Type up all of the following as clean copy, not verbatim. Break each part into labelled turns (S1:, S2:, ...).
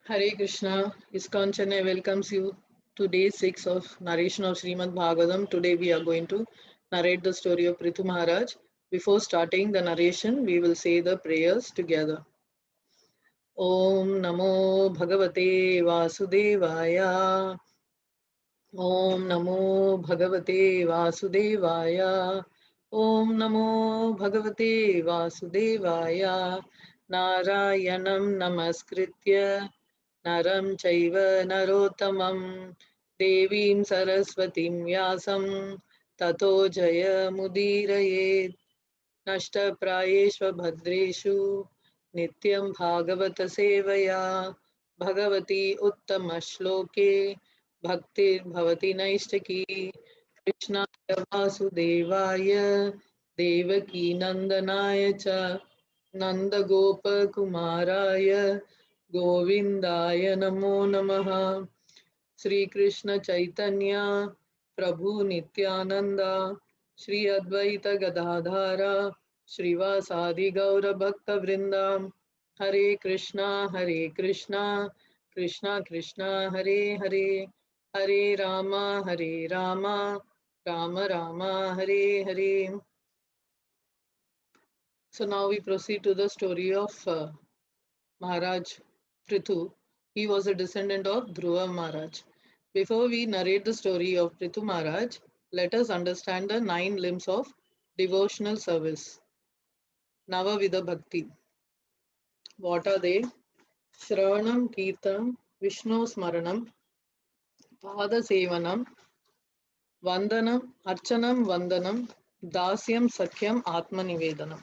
S1: Hare Krishna, ISKCON Chennai welcomes you to day 6 of narration of Srimad Bhagavatam. Today we are going to narrate the story of Prithu Maharaj. Before starting the narration, we will say the prayers together. Om Namo Bhagavate Vasudevaya. Om Namo Bhagavate Vasudevaya. Om Namo Bhagavate Vasudevaya. Narayanam Namaskritya Naram Chaiva Narottamam Devim Saraswatim Vyasam Tato Jaya Mudirayet Nashtaprayeshva Bhadreshu Nityam Bhagavata Sevaya Bhagavati Uttama Shloke Bhaktir Bhavati Naishtaki Krishna Vasudevaya Devaki Nandanaya Cha Nanda Gopa Kumaraya Govindaya Namo Namaha Sri Krishna Chaitanya Prabhu Nityananda Sri Advaita Gadadhara Srivasadi Gaura Bhakta Vrindam Hare Krishna Krishna Krishna Hare Hare Hare Rama Rama Rama Hare Hare. So now we proceed to the story of Maharaj Prithu. He was a descendant of Dhruva Maharaj. Before we narrate the story of Prithu Maharaj, let us understand the 9 limbs of devotional service. Navavidha Bhakti. What are they? Shravanam Kirtanam, Vishnu Smaranam, Pada Sevanam, Vandanam, Archanam Vandanam, Dasyam Sakyam Atma Nivedanam.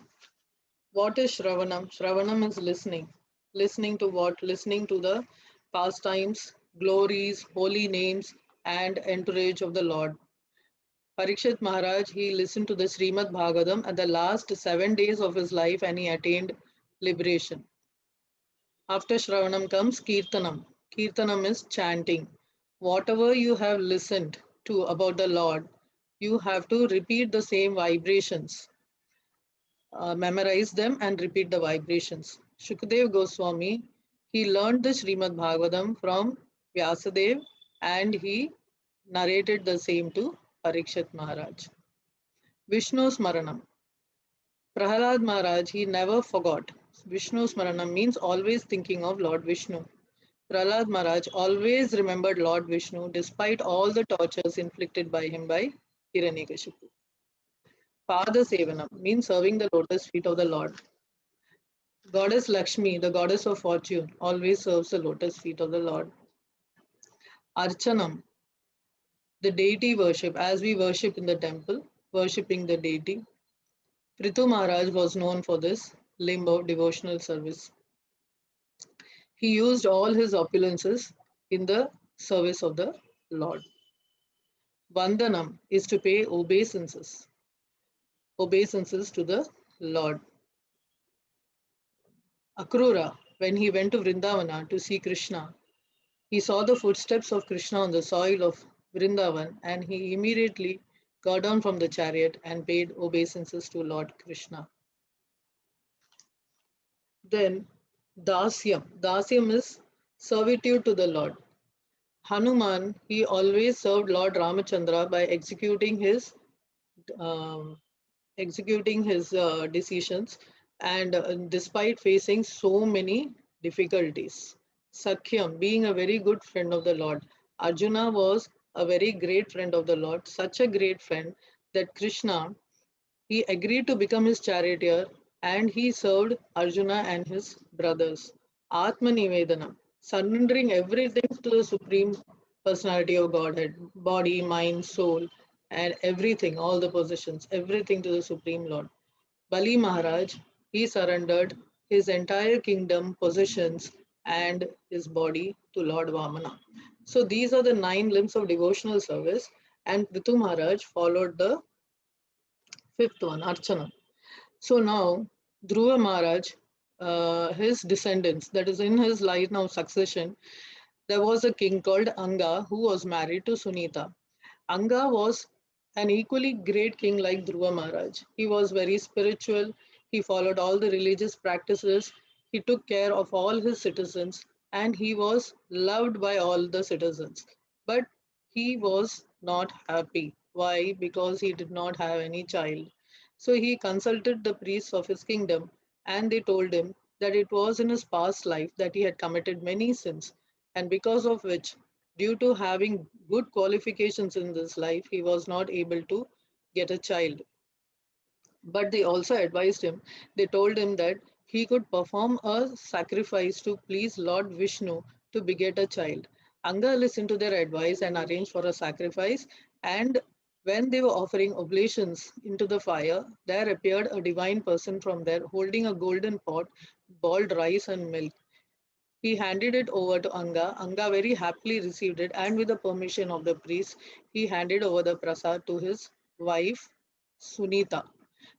S1: What is Shravanam? Shravanam is listening. Listening to what? Listening to the pastimes, glories, holy names, and entourage of the Lord. Parikshit Maharaj, he listened to the Srimad Bhagavatam at the last 7 days of his life and he attained liberation. After Shravanam comes Kirtanam. Kirtanam is chanting. Whatever you have listened to about the Lord, you have to repeat the same vibrations, memorize them and repeat the vibrations. Shukadev Goswami, he learned the Srimad Bhagavatam from Vyasadev and he narrated the same to Parikshit Maharaj. Vishnu Smaranam. Prahalad Maharaj, he never forgot. Vishnu Smaranam means always thinking of Lord Vishnu. Prahlad Maharaj always remembered Lord Vishnu despite all the tortures inflicted by him by Hiranyakashipu. Pada Sevanam means serving the lotus feet of the Lord. Goddess Lakshmi, the goddess of fortune, always serves the lotus feet of the Lord. Archanam, the deity worship, as we worship in the temple, worshipping the deity. Prithu Maharaj was known for this limb of devotional service. He used all his opulences in the service of the Lord. Vandanam is to pay obeisances to the Lord. Akrura, when he went to Vrindavana to see Krishna, he saw the footsteps of Krishna on the soil of Vrindavan and he immediately got down from the chariot and paid obeisances to Lord Krishna. Then Dasyam. Dasyam is servitude to the Lord. Hanuman, he always served Lord Ramachandra by um, executing his decisions and despite facing so many difficulties. Sakhyam, being a very good friend of the Lord. Arjuna was a very great friend of the Lord, such a great friend that Krishna, he agreed to become his charioteer and he served Arjuna and his brothers. Atma Nivedana, surrendering everything to the Supreme Personality of Godhead, body, mind, soul, and everything, all the possessions, everything to the Supreme Lord. Bali Maharaj, he surrendered his entire kingdom, possessions, and his body to Lord Vamana. So these are the 9 limbs of devotional service, and Prithu Maharaj followed the fifth one, Archana. So now, Dhruva Maharaj, his descendants, that is in his line of succession, there was a king called Anga who was married to Sunita. Anga was an equally great king like Dhruva Maharaj. He was very spiritual, he followed all the religious practices, he took care of all his citizens, and he was loved by all the citizens. But he was not happy. Why? Because he did not have any child. So he consulted the priests of his kingdom, and they told him that it was in his past life that he had committed many sins, and because of which, due to having good qualifications in this life, he was not able to get a child. But they also advised him, they told him that he could perform a sacrifice to please Lord Vishnu to beget a child. Anga listened to their advice and arranged for a sacrifice. And when they were offering oblations into the fire, there appeared a divine person from there holding a golden pot, boiled rice and milk. He handed it over to Anga. Anga very happily received it, and with the permission of the priest, he handed over the prasad to his wife, Sunita.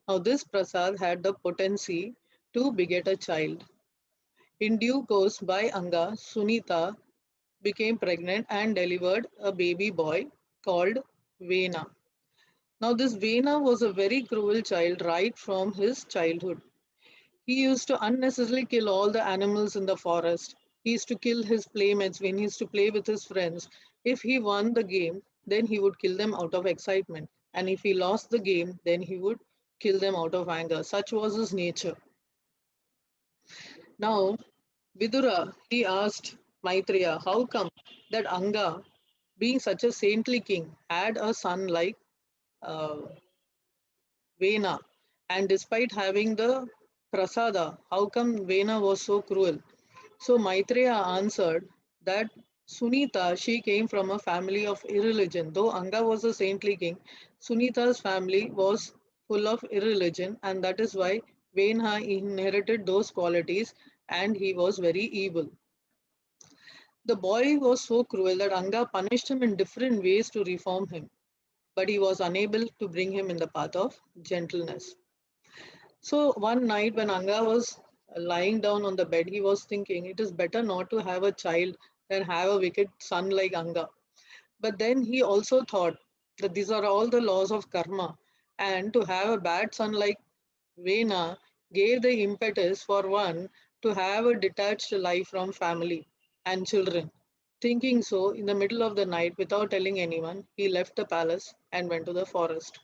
S1: Now, this prasad had the potency to beget a child. In due course, by Anga, Sunita became pregnant and delivered a baby boy called Vena. Now, this Vena was a very cruel child right from his childhood. He used to unnecessarily kill all the animals in the forest. He used to kill his playmates when he used to play with his friends. If he won the game, then he would kill them out of excitement. And if he lost the game, then he would kill them out of anger. Such was his nature. Now, Vidura, he asked Maitreya, how come that Anga, being such a saintly king, had a son like uh, Vena? And despite having the prasada, how come Vena was so cruel? So Maitreya answered that Sunita, she came from a family of irreligion. Though Anga was a saintly king, Sunita's family was full of irreligion, and that is why Vena inherited those qualities and he was very evil. The boy was so cruel that Anga punished him in different ways to reform him, but he was unable to bring him in the path of gentleness. So one night when Anga was lying down on the bed, he was thinking it is better not to have a child than have a wicked son like Anga. But then he also thought that these are all the laws of karma, and to have a bad son like Vena gave the impetus for one to have a detached life from family and children. Thinking so, in the middle of the night, without telling anyone, he left the palace and went to the forest.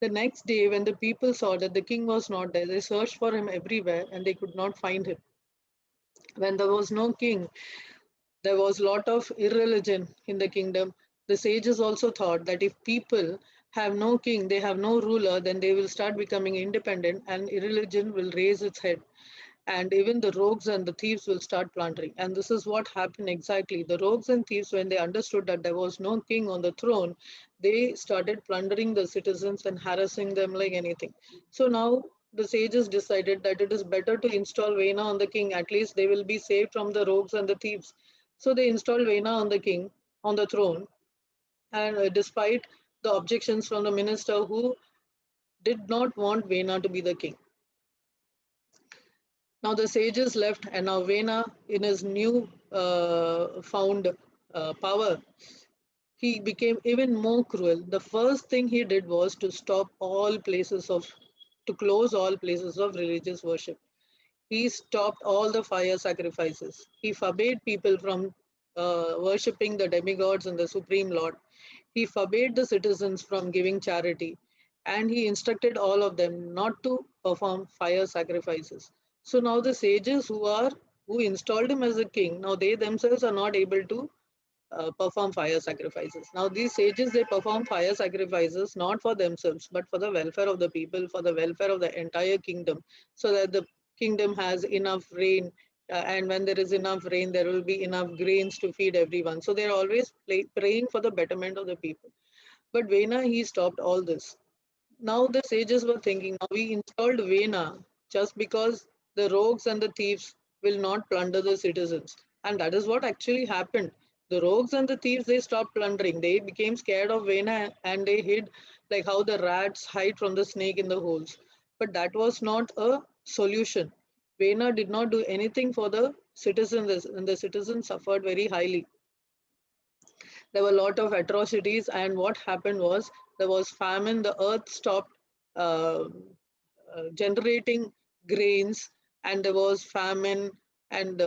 S1: The next day, when the people saw that the king was not there, they searched for him everywhere and they could not find him. When there was no king, there was a lot of irreligion in the kingdom. The sages also thought that if people have no king, they have no ruler, then they will start becoming independent and irreligion will raise its head. And even the rogues and the thieves will start plundering. And this is what happened exactly. The rogues and thieves, when they understood that there was no king on the throne, they started plundering the citizens and harassing them like anything. So now the sages decided that it is better to install Vena on the king. At least they will be saved from the rogues and the thieves. So they installed Vena on the king, on the throne. And despite the objections from the minister who did not want Vena to be the king. Now the sages left, and now Vena, in his new found power, he became even more cruel. The first thing he did was to to close all places of religious worship. He stopped all the fire sacrifices. He forbade people from worshipping the demigods and the Supreme Lord. He forbade the citizens from giving charity. And he instructed all of them not to perform fire sacrifices. So now the sages who installed him as a king, now they themselves are not able to perform fire sacrifices. Now these sages, they perform fire sacrifices not for themselves but for the welfare of the people, for the welfare of the entire kingdom, so that the kingdom has enough rain, and when there is enough rain there will be enough grains to feed everyone. So they're always praying for the betterment of the people. But Vena, he stopped all this. Now the sages were thinking, now we installed Vena just because the rogues and the thieves will not plunder the citizens. And that is what actually happened. The rogues and the thieves, they stopped plundering. They became scared of Vena and they hid, like how the rats hide from the snake in the holes. But that was not a solution. Vena did not do anything for the citizens, and the citizens suffered very highly. There were a lot of atrocities, and what happened was there was famine. The earth stopped uh, generating grains, and there was famine, and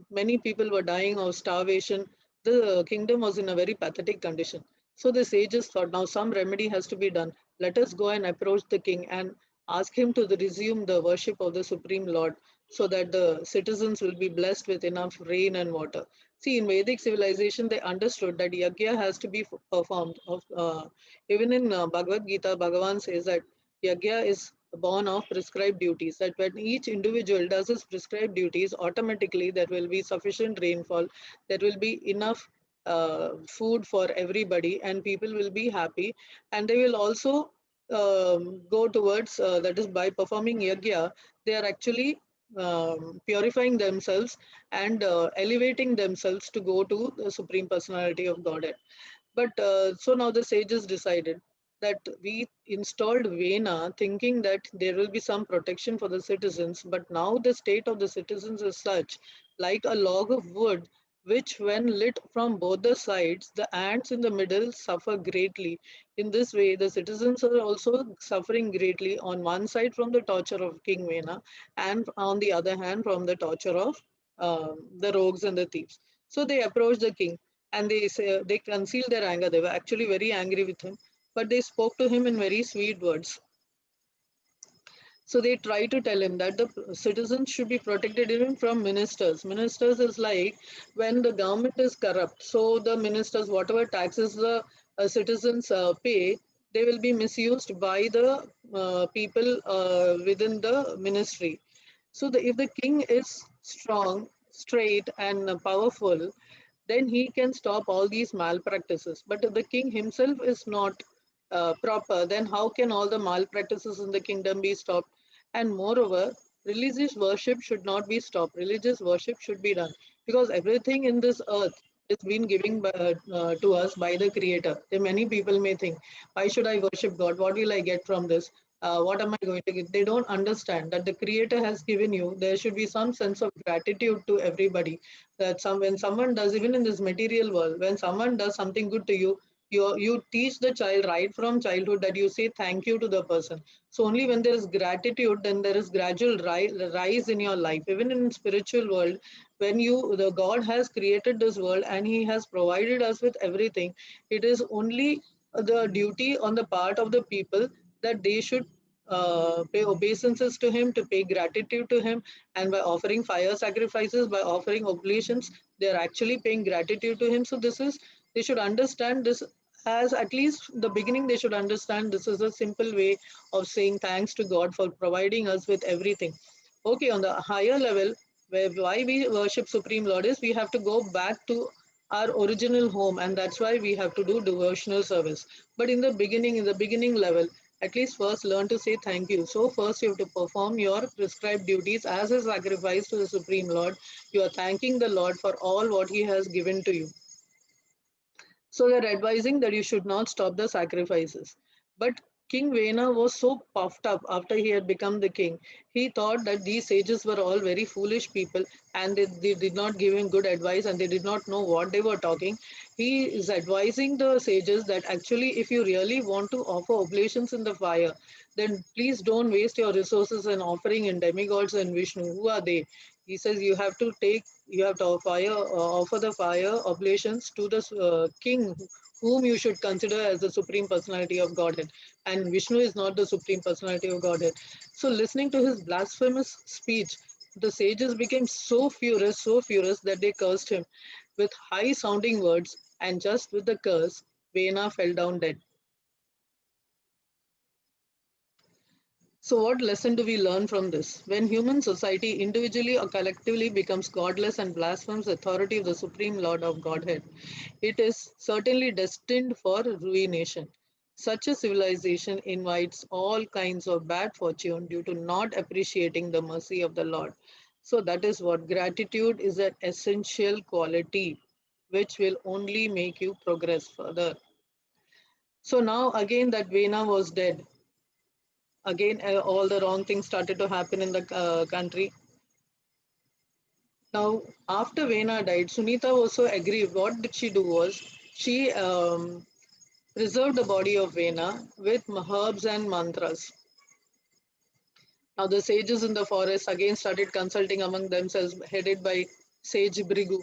S1: many people were dying of starvation. The kingdom was in a very pathetic condition. So the sages thought, now some remedy has to be done. Let us go and approach the king and ask him to resume the worship of the Supreme Lord so that the citizens will be blessed with enough rain and water. See, in Vedic civilization, they understood that yajna has to be performed. Even in Bhagavad Gita, Bhagavan says that yajna is born of prescribed duties, that when each individual does his prescribed duties, automatically there will be sufficient rainfall, there will be enough food for everybody, and people will be happy, and they will also go towards that is by performing yajna, they are actually purifying themselves and elevating themselves to go to the Supreme Personality of Godhead. But so now the sages decided that we installed Vena thinking that there will be some protection for the citizens, but now the state of the citizens is such, like a log of wood, which when lit from both the sides, the ants in the middle suffer greatly. In this way, the citizens are also suffering greatly on one side from the torture of King Vena, and on the other hand from the torture of the rogues and the thieves. So they approached the king and they say they concealed their anger. They were actually very angry with him, but they spoke to him in very sweet words. So they try to tell him that the citizens should be protected even from ministers. Ministers is like when the government is corrupt. So the ministers, whatever taxes the citizens pay, they will be misused by the people within the ministry. So if the king is strong, straight, and powerful, then he can stop all these malpractices. But if the king himself is not proper, then how can all the malpractices in the kingdom be stopped? And moreover, religious worship should not be stopped. Religious worship should be done because everything in this earth is been given to us by the Creator. Then many people may think, why should I worship God? What will I get from this? What am I going to get? They don't understand that the Creator has given you. There should be some sense of gratitude to everybody. That when someone does, even in this material world, when someone does something good to you, you teach the child right from childhood that you say thank you to the person. So only when there is gratitude, then there is gradual rise in your life. Even in spiritual world, when the God has created this world and He has provided us with everything, it is only the duty on the part of the people that they should pay obeisances to Him, to pay gratitude to Him, and by offering fire sacrifices, by offering oblations, they are actually paying gratitude to Him. So this is, they should understand this as at least the beginning. They should understand this is a simple way of saying thanks to God for providing us with everything. Okay, on the higher level, where why we worship Supreme Lord is we have to go back to our original home, and that's why we have to do devotional service. But in the beginning level, at least first learn to say thank you. So first you have to perform your prescribed duties as a sacrifice to the Supreme Lord. You are thanking the Lord for all what He has given to you. So they're advising that you should not stop the sacrifices. But King Vena was so puffed up after he had become the king. He thought that these sages were all very foolish people and they did not give him good advice and they did not know what they were talking. He is advising the sages that actually, if you really want to offer oblations in the fire, then please don't waste your resources in offering in demigods and Vishnu. Who are they? He says you have to offer the fire oblations to the king, whom you should consider as the supreme personality of Godhead. And Vishnu is not the supreme personality of Godhead. So, listening to his blasphemous speech, the sages became so furious that they cursed him with high sounding words, and just with the curse, Vena fell down dead. So, what lesson do we learn from this? When human society individually or collectively becomes godless and blasphemes the authority of the Supreme Lord of Godhead, it is certainly destined for ruination. Such a civilization invites all kinds of bad fortune due to not appreciating the mercy of the Lord. So, that is what gratitude is an essential quality which will only make you progress further. So, now again that Vena was dead, again all the wrong things started to happen in the country. Now after Vena died, Sunita also agreed. What did she do was she preserved the body of Vena with herbs and mantras. Now the sages in the forest again started consulting among themselves, headed by sage Brigu.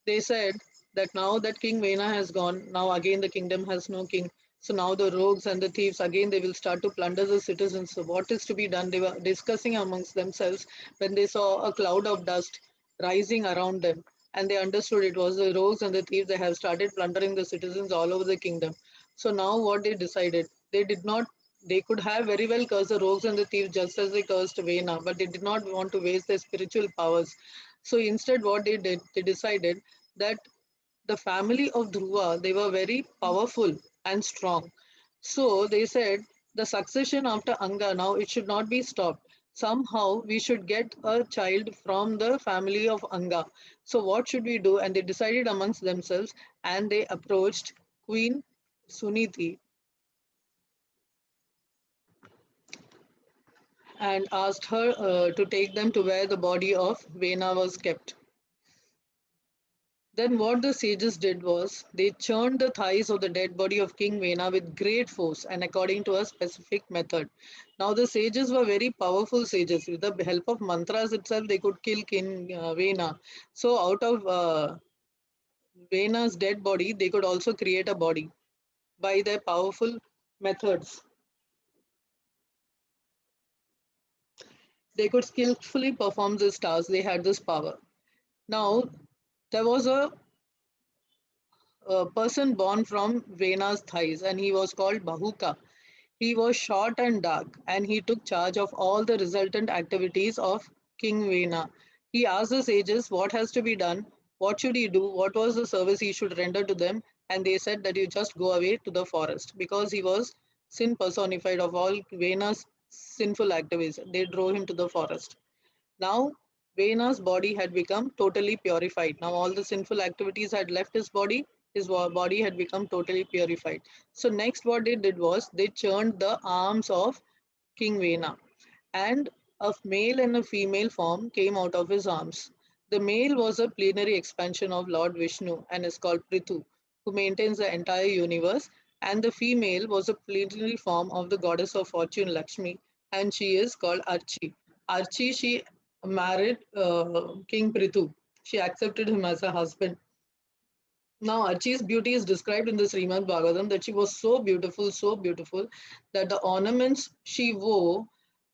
S1: They said that now that King Vena has gone, now again the kingdom has no king. So now the rogues and the thieves again they will start to plunder the citizens. So what is to be done? They were discussing amongst themselves when they saw a cloud of dust rising around them, and they understood it was the rogues and the thieves that have started plundering the citizens all over the kingdom. So now what they decided, they did not. They could have very well cursed the rogues and the thieves just as they cursed Vena, but they did not want to waste their spiritual powers. So instead, what they did, they decided that the family of Dhruva, they were very powerful and strong. So they said the succession after Anga now it should not be stopped. Somehow we should get a child from the family of Anga. So what should we do? And they decided amongst themselves and they approached Queen Suniti and asked her to take them to where the body of Vena was kept. Then what the sages did was they churned the thighs of the dead body of King Vena with great force and according to a specific method. Now the sages were very powerful sages. With the help of mantras itself, they could kill King Vena. So out of Vena's dead body, they could also create a body by their powerful methods. They could skillfully perform this task. They had this power. Now there was a person born from Vena's thighs, and he was called Bahuka. He was short and dark, and he took charge of all the resultant activities of King Vena. He asked the sages what has to be done, what should he do, what was the service he should render to them, and they said that you just go away to the forest because he was sin personified of all Vena's sinful activities. They drove him to the forest. Now, Vena's body had become totally purified. Now, all the sinful activities had left his body. His body had become totally purified. So, next, what they did was they churned the arms of King Vena, and a male and a female form came out of his arms. The male was a plenary expansion of Lord Vishnu and is called Prithu, who maintains the entire universe, and the female was a plenary form of the goddess of fortune Lakshmi, and she is called Archi. Archi, she married King Prithu. She accepted him as a husband. Now, Archie's beauty is described in the Srimad Bhagavatam that she was so beautiful that the ornaments she wore,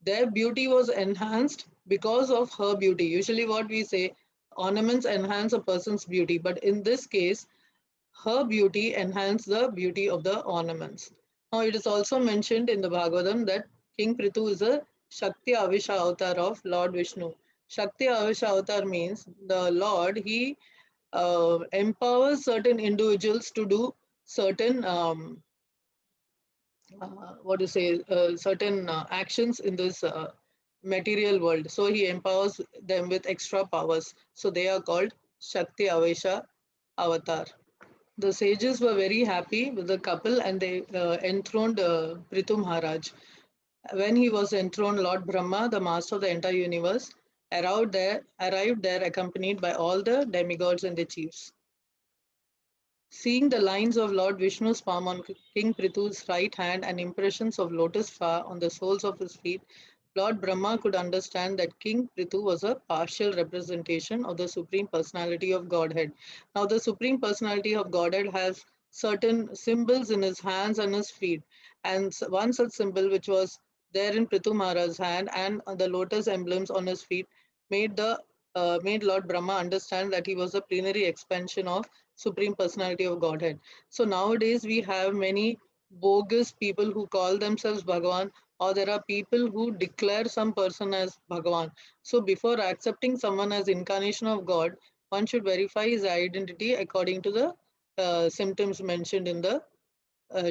S1: their beauty was enhanced because of her beauty. Usually, what we say, ornaments enhance a person's beauty, but in this case, her beauty enhanced the beauty of the ornaments. Now, it is also mentioned in the Bhagavatam that King Prithu is a Shakti Avisha avatar of Lord Vishnu. Shakti Avisha avatar means the Lord, he empowers certain individuals to do certain what to say certain actions in this material world. So he empowers them with extra powers, so they are called Shakti Avesha Avatar. The sages were very happy with the couple and they enthroned Prithu Maharaj. When he was enthroned, Lord Brahma, the master of the entire universe, arrived there accompanied by all the demigods and the chiefs. Seeing the lines of Lord Vishnu's palm on King Prithu's right hand and impressions of lotus flower on the soles of his feet, Lord Brahma could understand that King Prithu was a partial representation of the Supreme Personality of Godhead. Now, the Supreme Personality of Godhead has certain symbols in his hands and his feet. And one such symbol, which was there in Prithu Maharaj's hand and the lotus emblems on his feet, made made Lord Brahma understand that he was a plenary expansion of Supreme Personality of Godhead. So nowadays we have many bogus people who call themselves Bhagavan, or there are people who declare some person as Bhagavan. So before accepting someone as incarnation of God, one should verify his identity according to the symptoms mentioned in the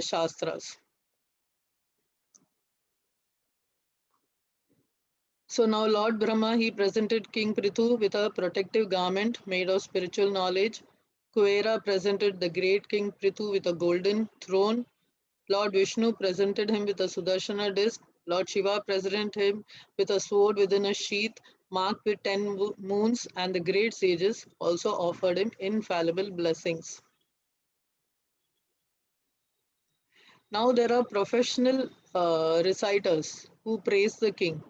S1: Shastras. So now Lord Brahma, he presented King Prithu with a protective garment made of spiritual knowledge. Kuera presented the great King Prithu with a golden throne. Lord Vishnu presented him with a Sudarshana disc. Lord Shiva presented him with a sword within a sheath marked with 10 moons, and the great sages also offered him infallible blessings. Now there are professional reciters who praise the king.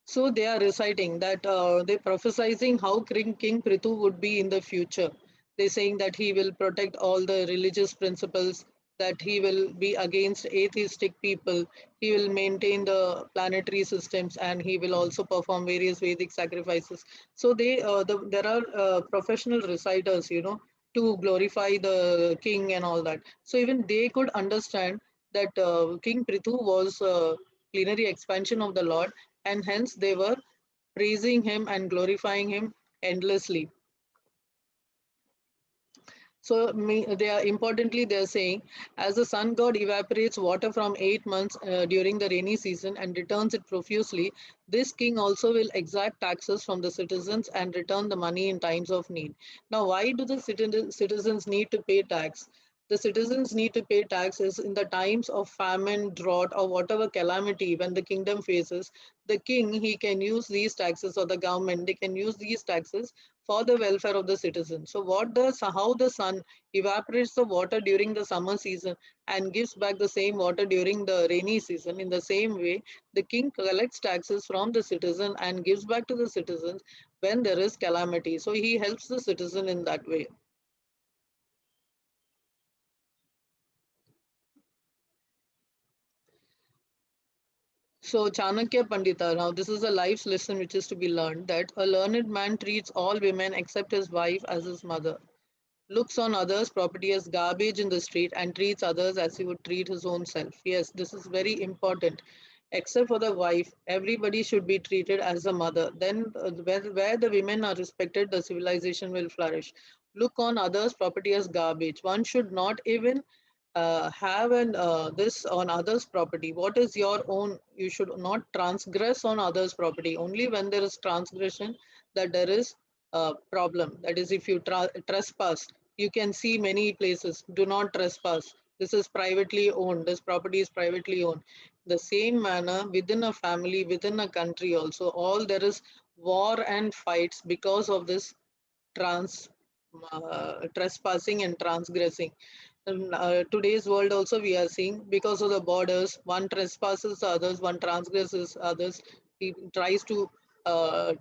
S1: So they are reciting that they're prophesizing how King Prithu would be in the future. They're saying that he will protect all the religious principles, that he will be against atheistic people, he will maintain the planetary systems, and he will also perform various Vedic sacrifices. So there are professional reciters, to glorify the king and all that. So even they could understand that King Prithu was plenary expansion of the Lord, and hence they were praising him and glorifying him endlessly. So they are importantly they are saying, as the sun god evaporates water from 8 months during the rainy season and returns it profusely, this king also will exact taxes from the citizens and return the money in times of need. Now, why do the citizens need to pay tax? The citizens need to pay taxes in the times of famine, drought, or whatever calamity when the kingdom faces. The king, he can use these taxes, or the government, they can use these taxes for the welfare of the citizens. So how the sun evaporates the water during the summer season and gives back the same water during the rainy season, in the same way the king collects taxes from the citizen and gives back to the citizens when there is calamity. So he helps the citizen in that way. So Chanakya Pandita, now this is a life's lesson which is to be learned, that a learned man treats all women except his wife as his mother, looks on others' property as garbage in the street, and treats others as he would treat his own self. Yes, this is very important. Except for the wife, everybody should be treated as a mother. Then, where the women are respected, the civilization will flourish. Look on others' property as garbage. One should not even have this on others' property. What is your own? You should not transgress on others' property. Only when there is transgression, that there is a problem. That is, if you trespass, you can see many places. Do not trespass. This is privately owned. This property is privately owned. The same manner within a family, within a country, also all there is war and fights because of this trans trespassing and transgressing. In today's world also we are seeing, because of the borders, one trespasses others, one transgresses others, he tries to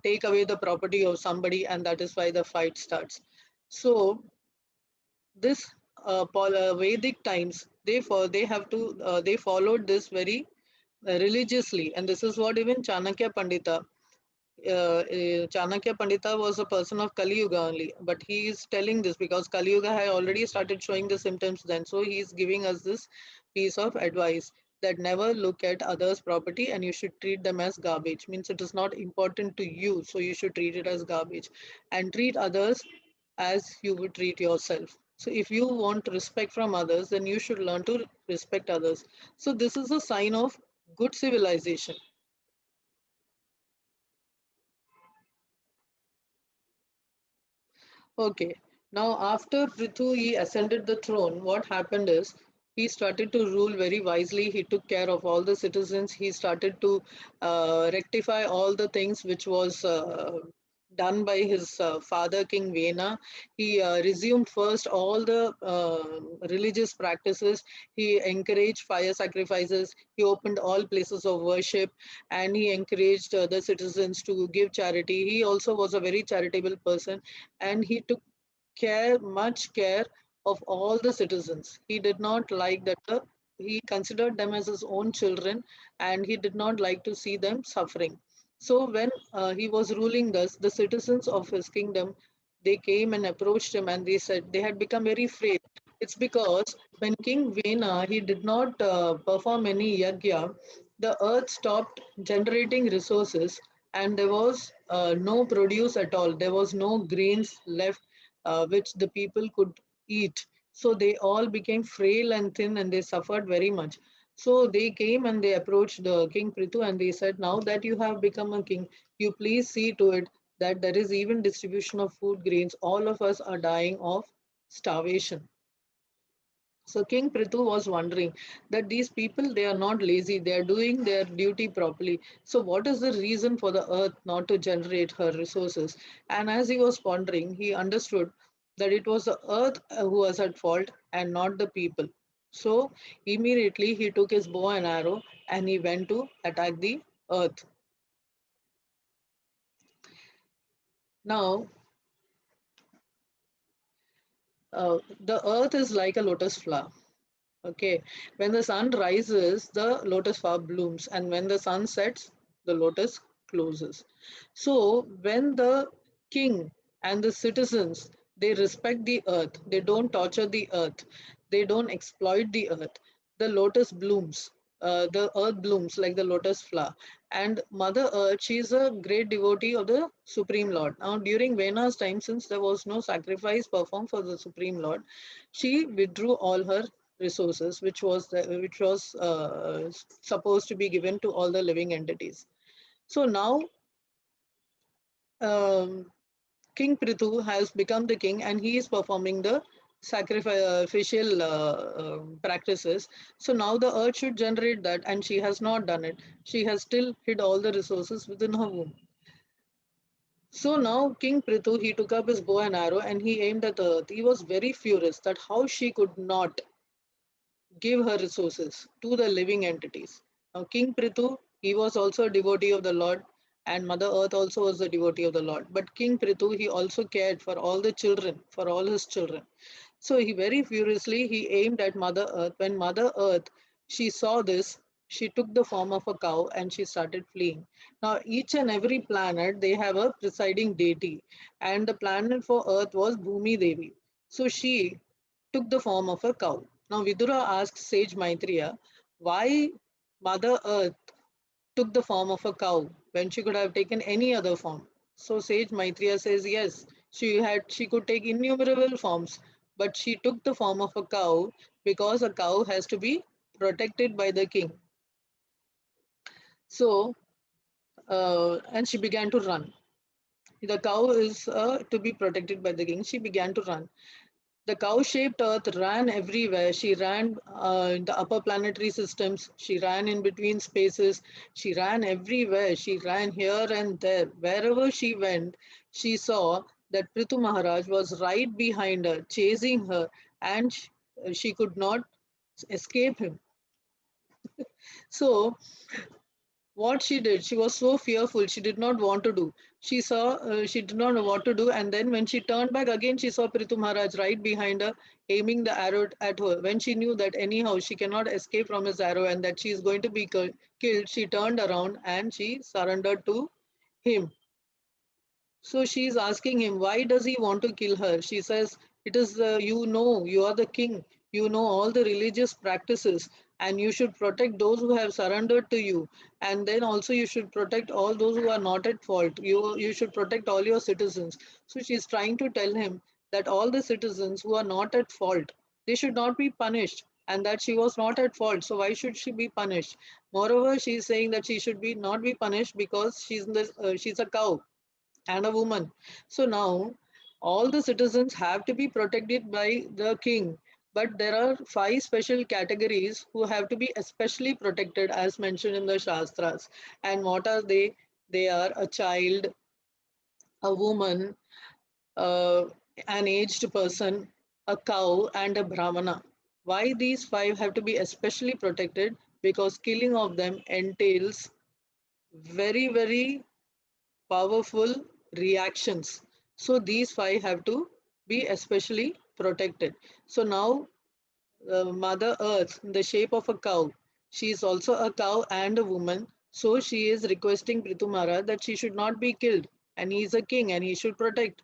S1: take away the property of somebody, and that is why the fight starts. So this Vedic times, they have to they followed this very religiously, and this is what even Chanakya Pandita, Chanakya Pandita was a person of Kali Yuga only, but he is telling this because Kali Yuga had already started showing the symptoms then. So he is giving us this piece of advice, that never look at others' property and you should treat them as garbage. Means it is not important to you, so you should treat it as garbage, and treat others as you would treat yourself. So if you want respect from others, then you should learn to respect others. So this is a sign of good civilization. Okay. Now, after Prithu he ascended the throne, what happened is he started to rule very wisely. He took care of all the citizens. He started to rectify all the things which was done by his father, King Vena. He resumed first all the religious practices. He encouraged fire sacrifices. He opened all places of worship, and he encouraged the citizens to give charity. He also was a very charitable person, and he took much care of all the citizens. He did not like that he considered them as his own children, and he did not like to see them suffering. So when he was ruling thus, the citizens of his kingdom, they came and approached him, and they said they had become very afraid. It's because when King Vena he did not perform any yagya, the earth stopped generating resources, and there was no produce at all. There was no grains left which the people could eat. So they all became frail and thin, and they suffered very much. So they came and they approached the King Prithu, and they said, now that you have become a king, you please see to it that there is even distribution of food grains. All of us are dying of starvation. So King Prithu was wondering that these people, they are not lazy, they are doing their duty properly. So what is the reason for the earth not to generate her resources? And as he was pondering, he understood that it was the earth who was at fault and not the people. So immediately he took his bow and arrow and he went to attack the earth. Now, the earth is like a lotus flower. Okay, when the sun rises, the lotus flower blooms, and when the sun sets, the lotus closes. So, when the king and the citizens, they respect the earth, they don't torture the earth, they don't exploit the earth, the lotus blooms. The earth blooms like the lotus flower, and Mother Earth, she is a great devotee of the Supreme Lord. Now, during Vena's time, since there was no sacrifice performed for the Supreme Lord, she withdrew all her resources, which was supposed to be given to all the living entities. So now, um, King Prithu has become the king, and he is performing the sacrificial practices. So now the earth should generate that, and she has not done it. She has still hid all the resources within her womb. So now King Prithu, he took up his bow and arrow and he aimed at the earth. He was very furious that how she could not give her resources to the living entities. Now, King Prithu, he was also a devotee of the Lord, and Mother Earth also was a devotee of the Lord. But King Prithu, he also cared for all the children, for all his children. So he very furiously he aimed at Mother Earth. When Mother Earth she saw this, she took the form of a cow and she started fleeing. Now each and every planet they have a presiding deity, and the planet for Earth was Bhumi Devi. So she took the form of a cow. Now Vidura asked sage Maitreya why Mother Earth took the form of a cow when she could have taken any other form. So sage Maitreya says yes, she could take innumerable forms, but she took the form of a cow because a cow has to be protected by the king. So and she began to run. The cow is to be protected by the king. She began to run. The cow-shaped Earth ran everywhere. She ran in the upper planetary systems. She ran in between spaces. She ran everywhere. She ran here and there. Wherever she went, she saw that Prithu Maharaj was right behind her, chasing her, and she could not escape him. So what she did, she was so fearful, she did not want to do. She did not know what to do, and then when she turned back again, she saw Prithu Maharaj right behind her, aiming the arrow at her. When she knew that anyhow she cannot escape from his arrow and that she is going to be killed, she turned around and she surrendered to him. So she is asking him, why does he want to kill her? She says, it is, you are the king. You know all the religious practices, and you should protect those who have surrendered to you. And then also you should protect all those who are not at fault. You should protect all your citizens. So she's trying to tell him that all the citizens who are not at fault, they should not be punished. And that she was not at fault. So why should she be punished? Moreover, she is saying that she should be not be punished because she's a cow and a woman. So now all the citizens have to be protected by the king. But there are five special categories who have to be especially protected as mentioned in the Shastras. And what are they? They are a child, a woman, uh, an aged person, a cow, and a brahmana. Why these five have to be especially protected? Because killing of them entails very, very powerful reactions. So these five have to be especially protected. So now Mother Earth, in the shape of a cow, she is also a cow and a woman. So she is requesting Prithu Maharaj that she should not be killed, and he is a king and he should protect.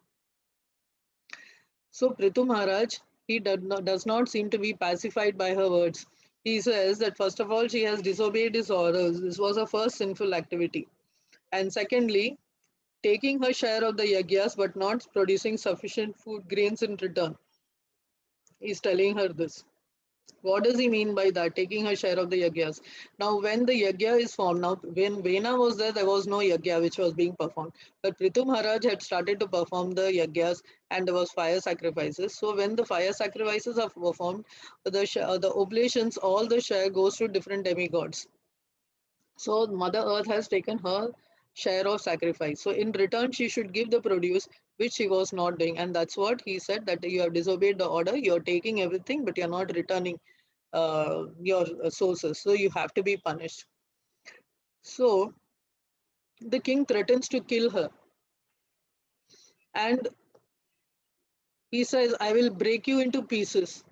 S1: So Prithu Maharaj, he does not seem to be pacified by her words. He says that first of all, she has disobeyed his orders. This was her first sinful activity. And secondly, taking her share of the yagyas but not producing sufficient food grains in return. He's telling her this. What does he mean by that? Taking her share of the yagyas. Now, when the yagya is formed, now when Vena was there was no yagya which was being performed. But Prithu Maharaj had started to perform the yagyas and there was fire sacrifices. So when the fire sacrifices are performed, the oblations, all the share goes to different demigods. So Mother Earth has taken her share of sacrifice. So in return, she should give the produce, which she was not doing. And that's what he said that you have disobeyed the order. You're taking everything, but you're not returning your sources. So you have to be punished. So the king threatens to kill her. And he says, I will break you into pieces.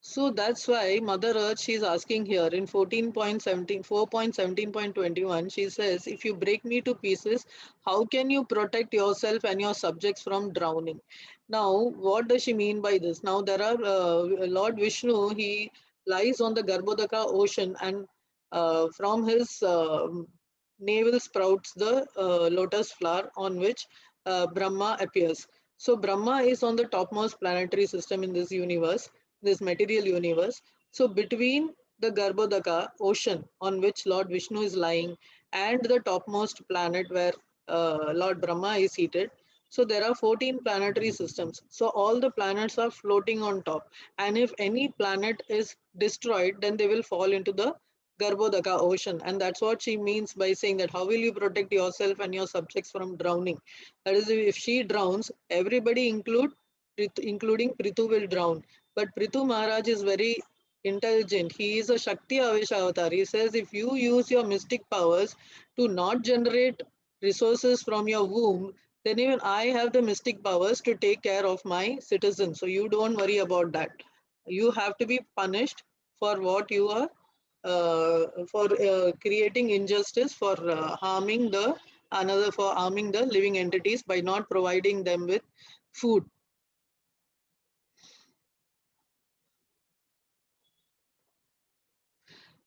S1: So that's why Mother Earth, she's asking here in 14.17, 4.17.21, she says, if you break me to pieces, how can you protect yourself and your subjects from drowning? Now, what does she mean by this? Now, there are, Lord Vishnu, he lies on the Garbhodaka ocean, and from his navel sprouts the lotus flower on which Brahma appears. So Brahma is on the topmost planetary system in this universe, this material universe. So between the Garbhodaka ocean on which Lord Vishnu is lying and the topmost planet where Lord Brahma is seated, so there are 14 planetary systems. So all the planets are floating on top. And if any planet is destroyed, then they will fall into the Garbhodaka ocean. And that's what she means by saying that how will you protect yourself and your subjects from drowning? That is, if she drowns, everybody including Prithu will drown. But Prithu Maharaj is very intelligent. He is a Shakti Avesha avatar. He says if you use your mystic powers to not generate resources from your womb, then even I have the mystic powers to take care of my citizens. So you don't worry about that. You have to be punished for what you are for creating injustice, for harming the living entities by not providing them with food.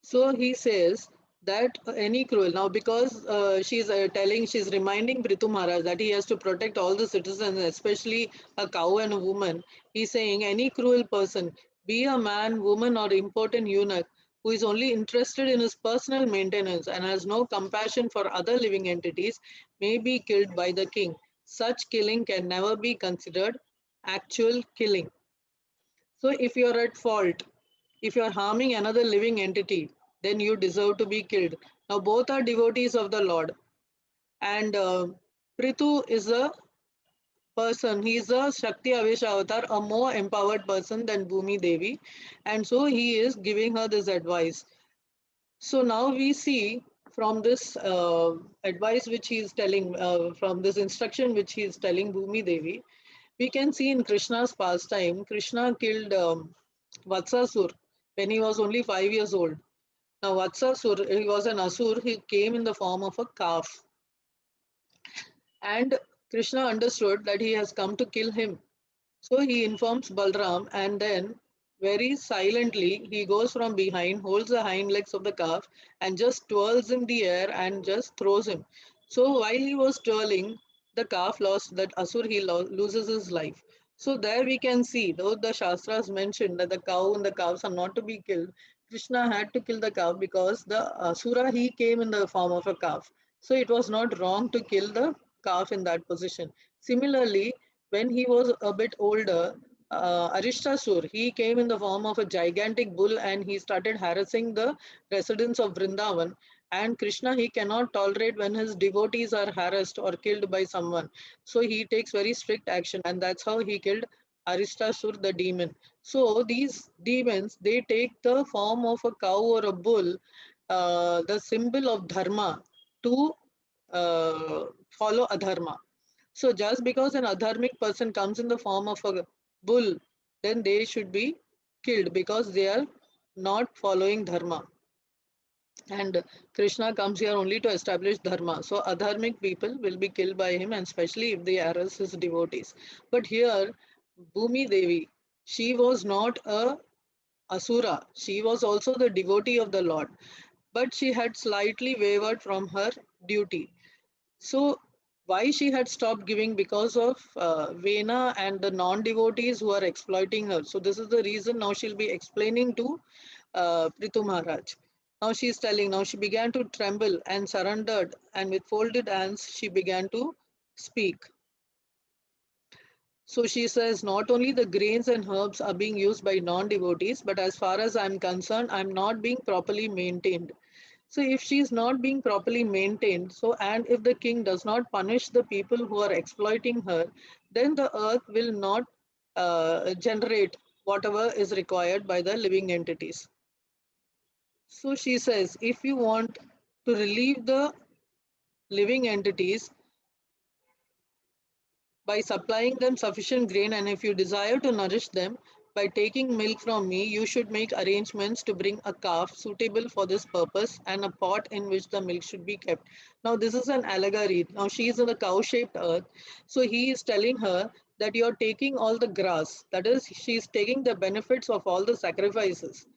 S1: So he says that any cruel now because she's reminding Prithu Maharaj that he has to protect all the citizens, especially a cow and a woman. He's saying any cruel person, be a man, woman, or important eunuch, who is only interested in his personal maintenance and has no compassion for other living entities, may be killed by the king. Such killing can never be considered actual killing. So if you're at fault, if you're harming another living entity, then you deserve to be killed. Now both are devotees of the Lord, and Prithu is a person. He is a Shakti Avesha avatar, a more empowered person than Bhumi Devi, and so he is giving her this advice. So now we see from this advice which he is telling, from this instruction which he is telling Bhumi Devi, we can see in Krishna's pastime, Krishna killed Vatsasur when he was only 5 years old. Now, Vatsasur, he was an Asur, he came in the form of a calf. And Krishna understood that he has come to kill him. So he informs Balram, and then very silently he goes from behind, holds the hind legs of the calf, and just twirls in the air and just throws him. So while he was twirling, the calf lost that Asur, loses his life. So there we can see, though the Shastras mentioned that the cow and the calves are not to be killed, Krishna had to kill the calf because the Asura he came in the form of a calf. So it was not wrong to kill the calf in that position. Similarly, when he was a bit older, Arishtasur, he came in the form of a gigantic bull and he started harassing the residents of Vrindavan. And Krishna, he cannot tolerate when his devotees are harassed or killed by someone. So he takes very strict action, and that's how he killed Arishtasur, the demon. So these demons, they take the form of a cow or a bull, the symbol of dharma, to follow adharma. So just because an adharmic person comes in the form of a bull, then they should be killed because they are not following dharma. And Krishna comes here only to establish dharma. So adharmic people will be killed by him, and especially if they harass his devotees. But here, Bhumi Devi, she was not a asura. She was also the devotee of the Lord, but she had slightly wavered from her duty. So why she had stopped giving? Because of Vena and the non-devotees who are exploiting her. So this is the reason now she'll be explaining to Prithu Maharaj. Now she's telling, now she began to tremble and surrendered, and with folded hands she began to speak. So she says, not only the grains and herbs are being used by non-devotees, but as far as I'm concerned, I'm not being properly maintained. So if she is not being properly maintained, so and if the king does not punish the people who are exploiting her, then the earth will not generate whatever is required by the living entities. So she says, if you want to relieve the living entities, by supplying them sufficient grain, and if you desire to nourish them by taking milk from me, you should make arrangements to bring a calf suitable for this purpose and a pot in which the milk should be kept. Now, this is an allegory. Now, she is in the cow shaped earth. So, he is telling her that you are taking all the grass. That is, she is taking the benefits of all the sacrifices.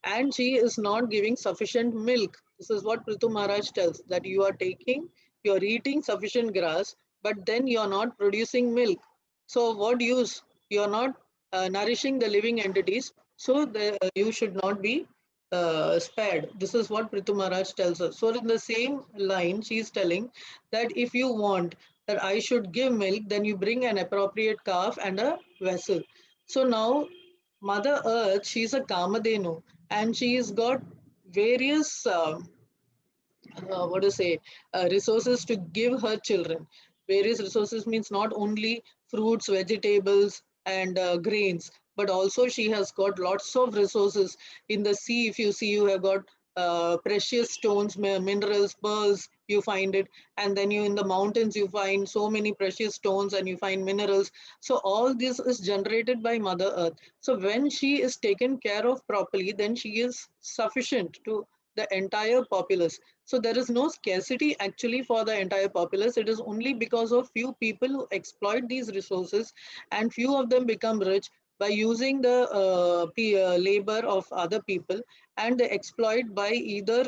S1: And she is not giving sufficient milk. This is what Prithu Maharaj tells, that you are eating sufficient grass, but then you are not producing milk. So, what use? You are not nourishing the living entities, so you should not be spared. This is what Prithu Maharaj tells us. So, in the same line, she is telling that if you want that I should give milk, then you bring an appropriate calf and a vessel. So, now Mother Earth, she's a Kamadhenu, and she's got various what to say resources to give her children. Various resources means not only fruits, vegetables, and grains, but also she has got lots of resources in the sea. If you see, you have got precious stones, minerals, pearls, you find it. And then you in the mountains, you find so many precious stones and you find minerals. So all this is generated by Mother Earth. So when she is taken care of properly, then she is sufficient to the entire populace. So there is no scarcity actually for the entire populace. It is only because of few people who exploit these resources, and few of them become rich by using the labor of other people, and they exploit by either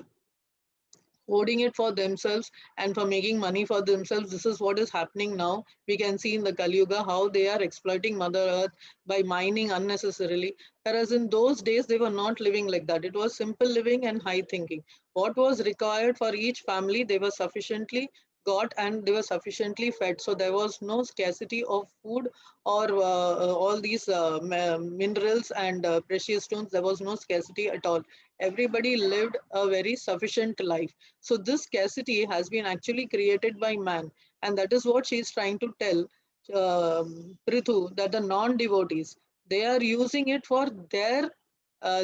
S1: hoarding it for themselves and for making money for themselves. This is what is happening now. We can see in the Kali Yuga how they are exploiting Mother Earth by mining unnecessarily. Whereas in those days, they were not living like that. It was simple living and high thinking. What was required for each family, they were sufficiently got and they were sufficiently fed. So there was no scarcity of food or all these minerals and precious stones. There was no scarcity at all. Everybody lived a very sufficient life. So this scarcity has been actually created by man, and that is what she is trying to tell Prithu, that the non-devotees, they are using it for their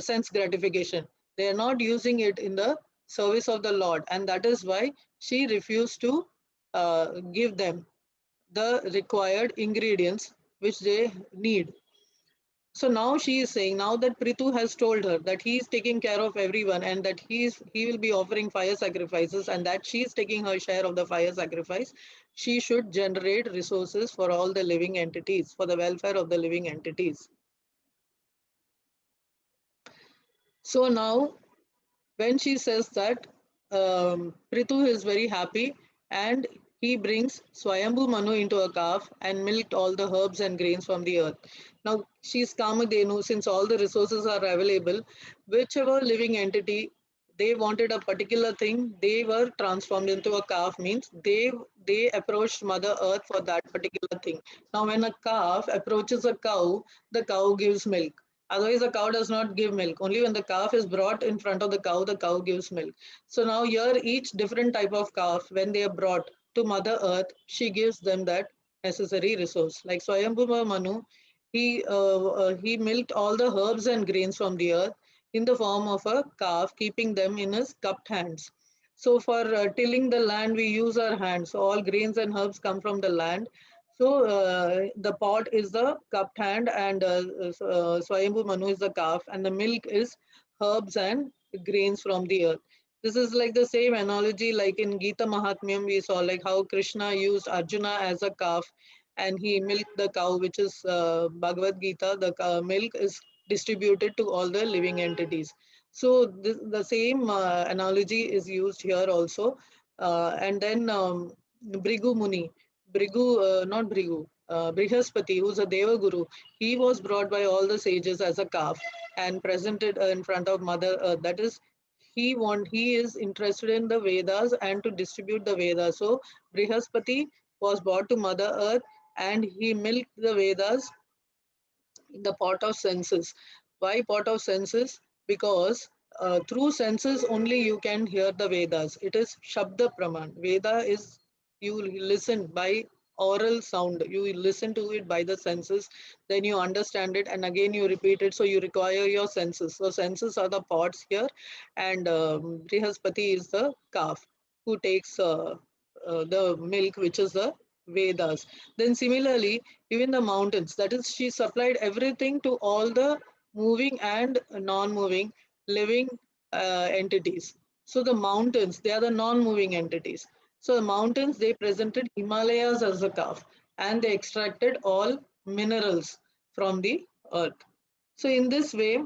S1: sense gratification. They are not using it in the service of the Lord, and that is why she refused to give them the required ingredients which they need. So now she is saying, now that Prithu has told her that he is taking care of everyone and that he will be offering fire sacrifices and that she is taking her share of the fire sacrifice, she should generate resources for all the living entities, for the welfare of the living entities. So now when she says that, Prithu is very happy and he brings Swayambhu Manu into a calf and milked all the herbs and grains from the earth. Now she's Kamadhenu, since all the resources are available, whichever living entity they wanted a particular thing, they were transformed into a calf, means they approached Mother Earth for that particular thing. Now when a calf approaches a cow, the cow gives milk. Otherwise, the cow does not give milk. Only when the calf is brought in front of the cow gives milk. So now here, each different type of calf, when they are brought to Mother Earth, she gives them that necessary resource. Like Swayambhuva Manu, he milked all the herbs and grains from the earth in the form of a calf, keeping them in his cupped hands. So for tilling the land, we use our hands. So all grains and herbs come from the land. So the pot is the cupped hand, and Swayambhu Manu is the calf, and the milk is herbs and grains from the earth. This is like the same analogy, like in Gita Mahatmyam, we saw like how Krishna used Arjuna as a calf, and he milked the cow, which is Bhagavad Gita. The milk is distributed to all the living entities. So the same analogy is used here also. And then Brigu Muni, not Brigu, Brihaspati, who's a Deva Guru, he was brought by all the sages as a calf and presented in front of Mother Earth. That is, he is interested in the Vedas and to distribute the Vedas. So Brihaspati was brought to Mother Earth and he milked the Vedas in the pot of senses. Why pot of senses? Because through senses only you can hear the Vedas. It is Shabda Praman. Veda is you listen by oral sound. You listen to it by the senses, then you understand it, and again you repeat it. So you require your senses. So senses are the pots here, and Brihaspati is the calf who takes the milk, which is the Vedas. Then similarly, even the mountains, that is, she supplied everything to all the moving and non-moving living entities. So the mountains, they are the non-moving entities. So the mountains, they presented Himalayas as a calf, and they extracted all minerals from the earth. So in this way,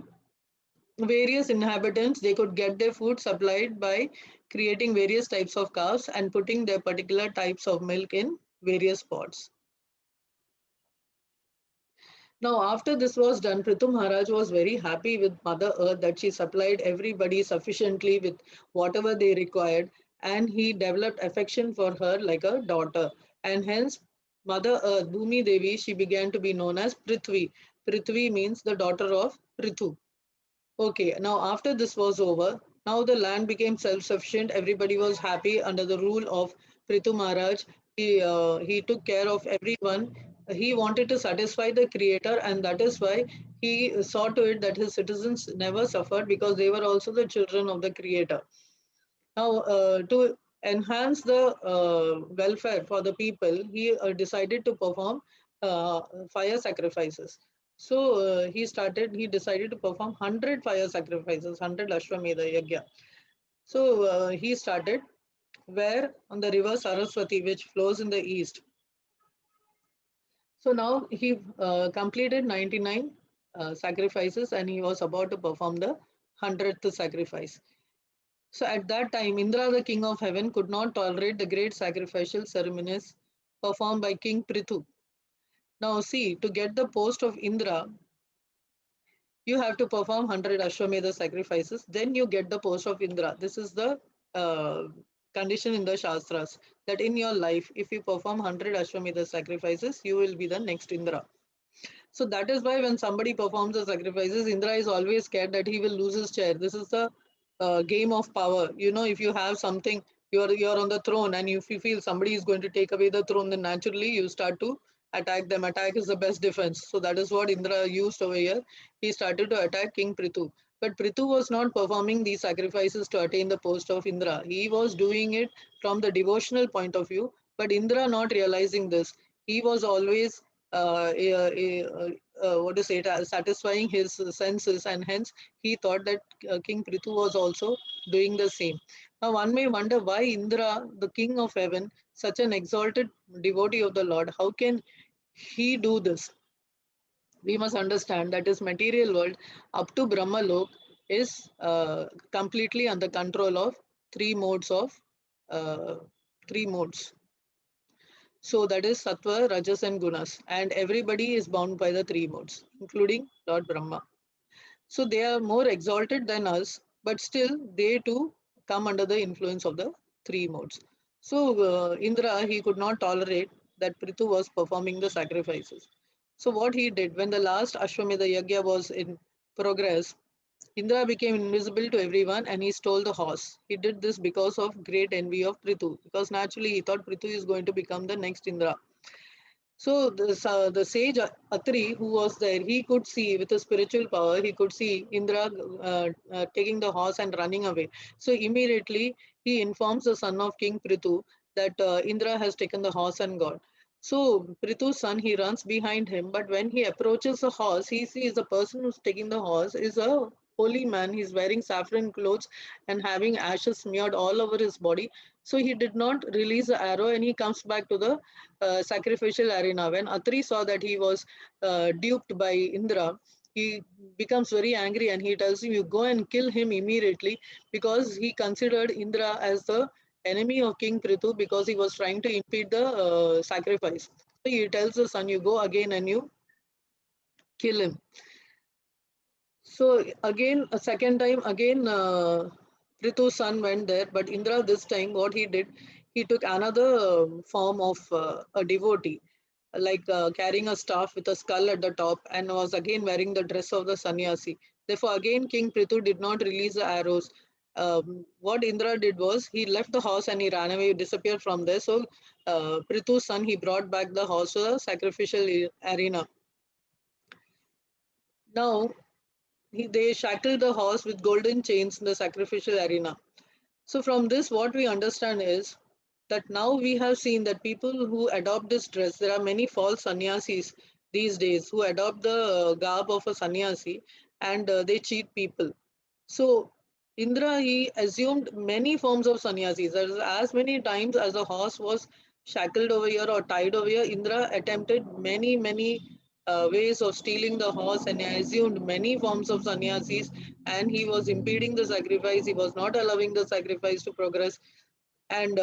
S1: various inhabitants, they could get their food supplied by creating various types of calves and putting their particular types of milk in various pots. Now, after this was done, Prithu Maharaj was very happy with Mother Earth that she supplied everybody sufficiently with whatever they required, and he developed affection for her like a daughter. And hence, Mother Earth, Bhumi Devi, she began to be known as Prithvi. Prithvi means the daughter of Prithu. Okay, now after this was over, now the land became self-sufficient. Everybody was happy under the rule of Prithu Maharaj. He took care of everyone. He wanted to satisfy the creator, and that is why he saw to it that his citizens never suffered because they were also the children of the creator. Now, to enhance the welfare for the people, he decided to perform uh, fire sacrifices. So he decided to perform 100 fire sacrifices, 100 Ashwamedha Yagya. So he started where on the river Saraswati, which flows in the east. So now he completed 99 sacrifices and he was about to perform the 100th sacrifice. So at that time, Indra, the king of heaven, could not tolerate the great sacrificial ceremonies performed by King Prithu. Now, see, to get the post of Indra, you have to perform 100 Ashwamedha sacrifices, then you get the post of Indra. This is the uh, condition in the Shastras that in your life, if you perform 100 Ashwamedha sacrifices, you will be the next Indra. So that is why when somebody performs the sacrifices, Indra is always scared that he will lose his chair. This is the game of power. You know, if you have something, you're on the throne, and if you feel somebody is going to take away the throne, then naturally you start to attack them. Attack is the best defense. So that is what Indra used over here. He started to attack King Prithu. But Prithu was not performing these sacrifices to attain the post of Indra. He was doing it from the devotional point of view. But Indra, not realizing this, he was always what to say, satisfying his senses, and hence he thought that King Prithu was also doing the same. Now, one may wonder why Indra, the king of heaven, such an exalted devotee of the Lord, how can he do this? We must understand that his material world up to Brahma Lok is completely under control of three modes of uh, three modes. So that is Sattva, Rajas, and Gunas. And everybody is bound by the three modes, including Lord Brahma. So they are more exalted than us, but still they too come under the influence of the three modes. So Indra, he could not tolerate that Prithu was performing the sacrifices. So what he did when the last Ashwamedha Yagya was in progress, Indra became invisible to everyone and he stole the horse. He did this because of great envy of Prithu, because naturally he thought Prithu is going to become the next Indra. So the sage Atri who was there, he could see with a spiritual power, he could see Indra taking the horse and running away. So immediately he informs the son of King Prithu that Indra has taken the horse and gone. So Prithu's son, he runs behind him, but when he approaches the horse, he sees the person who's taking the horse is a holy man. He's wearing saffron clothes and having ashes smeared all over his body. So he did not release the arrow and he comes back to the sacrificial arena. When Atri saw that he was duped by Indra, he becomes very angry and he tells him, "You go and kill him immediately," because he considered Indra as the enemy of King Prithu because he was trying to impede the sacrifice. So he tells the son, "You go again and you kill him." So again, a second time, again, Prithu's son went there, but Indra this time, what he did, he took another form of a devotee, like carrying a staff with a skull at the top, and was again wearing the dress of the sannyasi. Therefore, again, King Prithu did not release the arrows. What Indra did was he left the horse and he ran away, disappeared from there. So, Prithu's son, he brought back the horse to the sacrificial arena. Now, they shackled the horse with golden chains in the sacrificial arena. So, from this, what we understand is that now we have seen that people who adopt this dress, there are many false sannyasis these days who adopt the garb of a sannyasi, and they cheat people. So Indra, he assumed many forms of sannyasis. As many times as a horse was shackled over here or tied over here, Indra attempted many ways of stealing the horse, and he assumed many forms of sannyasis, and he was impeding the sacrifice. He was not allowing the sacrifice to progress. And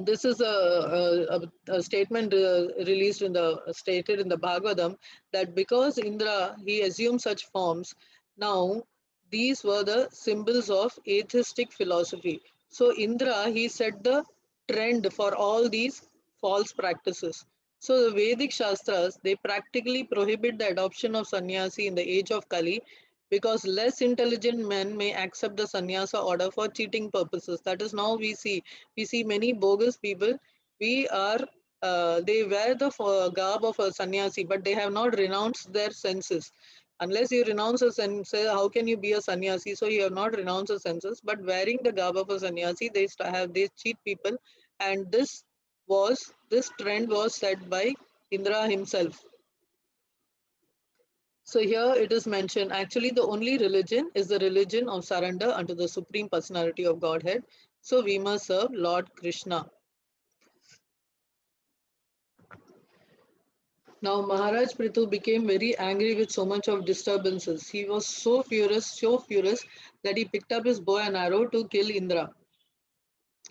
S1: this is a statement released in the stated in the Bhagavatam, that because Indra he assumed such forms, now these were the symbols of atheistic philosophy. So Indra he set the trend for all these false practices. So the Vedic Shastras they practically prohibit the adoption of sannyasi in the age of Kali, because less intelligent men may accept the sannyasa order for cheating purposes. That is, now we see many bogus people. We are they wear the garb of a sannyasi, but they have not renounced their senses. Unless you renounce a sense, how can you be a sannyasi? So you have not renounced the senses, but wearing the garb of a sannyasi, they cheat people, and this trend was set by Indra himself. So here it is mentioned, actually the only religion is the religion of surrender unto the Supreme Personality of Godhead. So we must serve Lord Krishna. Now Maharaj Prithu became very angry with so much of disturbances. He was so furious that he picked up his bow and arrow to kill Indra.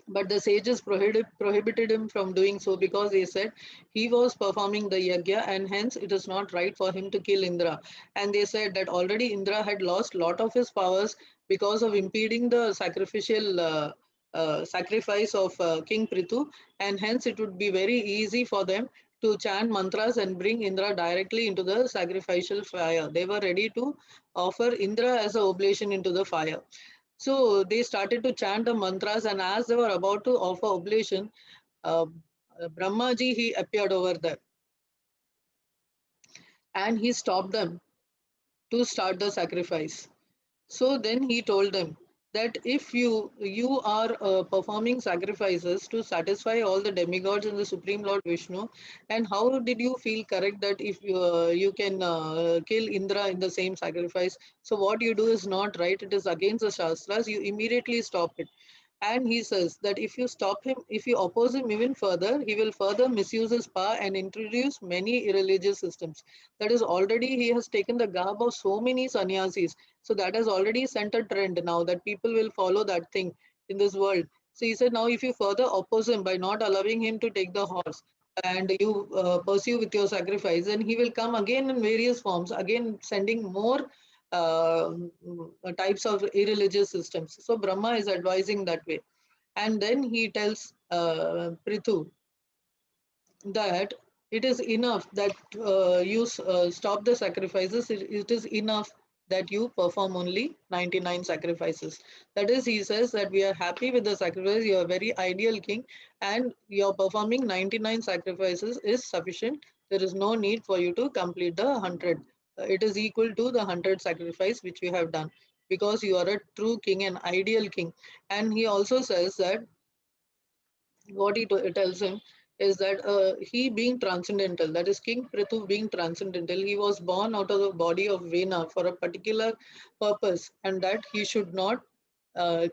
S1: But the sages prohibited him from doing so, because they said he was performing the yajna and hence it is not right for him to kill Indra. And they said that already Indra had lost lot of his powers because of impeding the sacrificial sacrifice of King Prithu, and hence it would be very easy for them to chant mantras and bring Indra directly into the sacrificial fire. They were ready to offer Indra as a oblation into the fire. So they started to chant the mantras, and as they were about to offer oblation, uh, Brahmaji he appeared over there, and he stopped them to start the sacrifice. So then he told them that if you are performing sacrifices to satisfy all the demigods and the Supreme Lord Vishnu, and how did you feel correct that if you can kill Indra in the same sacrifice? So what you do is not right. It is against the shastras. You immediately stop it. And he says that if you stop him, if you oppose him even further, he will further misuse his power and introduce many irreligious systems. That is, already he has taken the garb of so many sannyasis. So that has already sent a trend now that people will follow that thing in this world. So he said, now if you further oppose him by not allowing him to take the horse, and you pursue with your sacrifice, then he will come again in various forms, again sending more uh, types of irreligious systems. So Brahma is advising that way. And then he tells Prithu that it is enough that you stop the sacrifices. It is enough that you perform only 99 sacrifices. That is, he says that we are happy with the sacrifice. You are a very ideal king, and your performing 99 sacrifices is sufficient. There is no need for you to complete the 100. It is equal to the 100 sacrifice which you have done, because you are a true king, an ideal king. And he also says that what tells him is that he being transcendental, that is King Prithu being transcendental, he was born out of the body of Vena for a particular purpose, and that he should not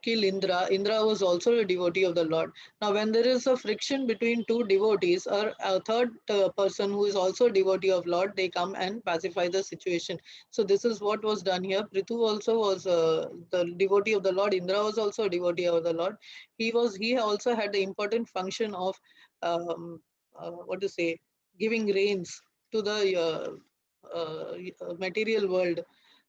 S1: kill Indra. Indra was also a devotee of the Lord. Now, when there is a friction between two devotees, or a third person who is also a devotee of Lord, they come and pacify the situation. So this is what was done here. Prithu also was the devotee of the Lord. Indra was also a devotee of the Lord. He also had the important function of what to say, giving rains to the material world.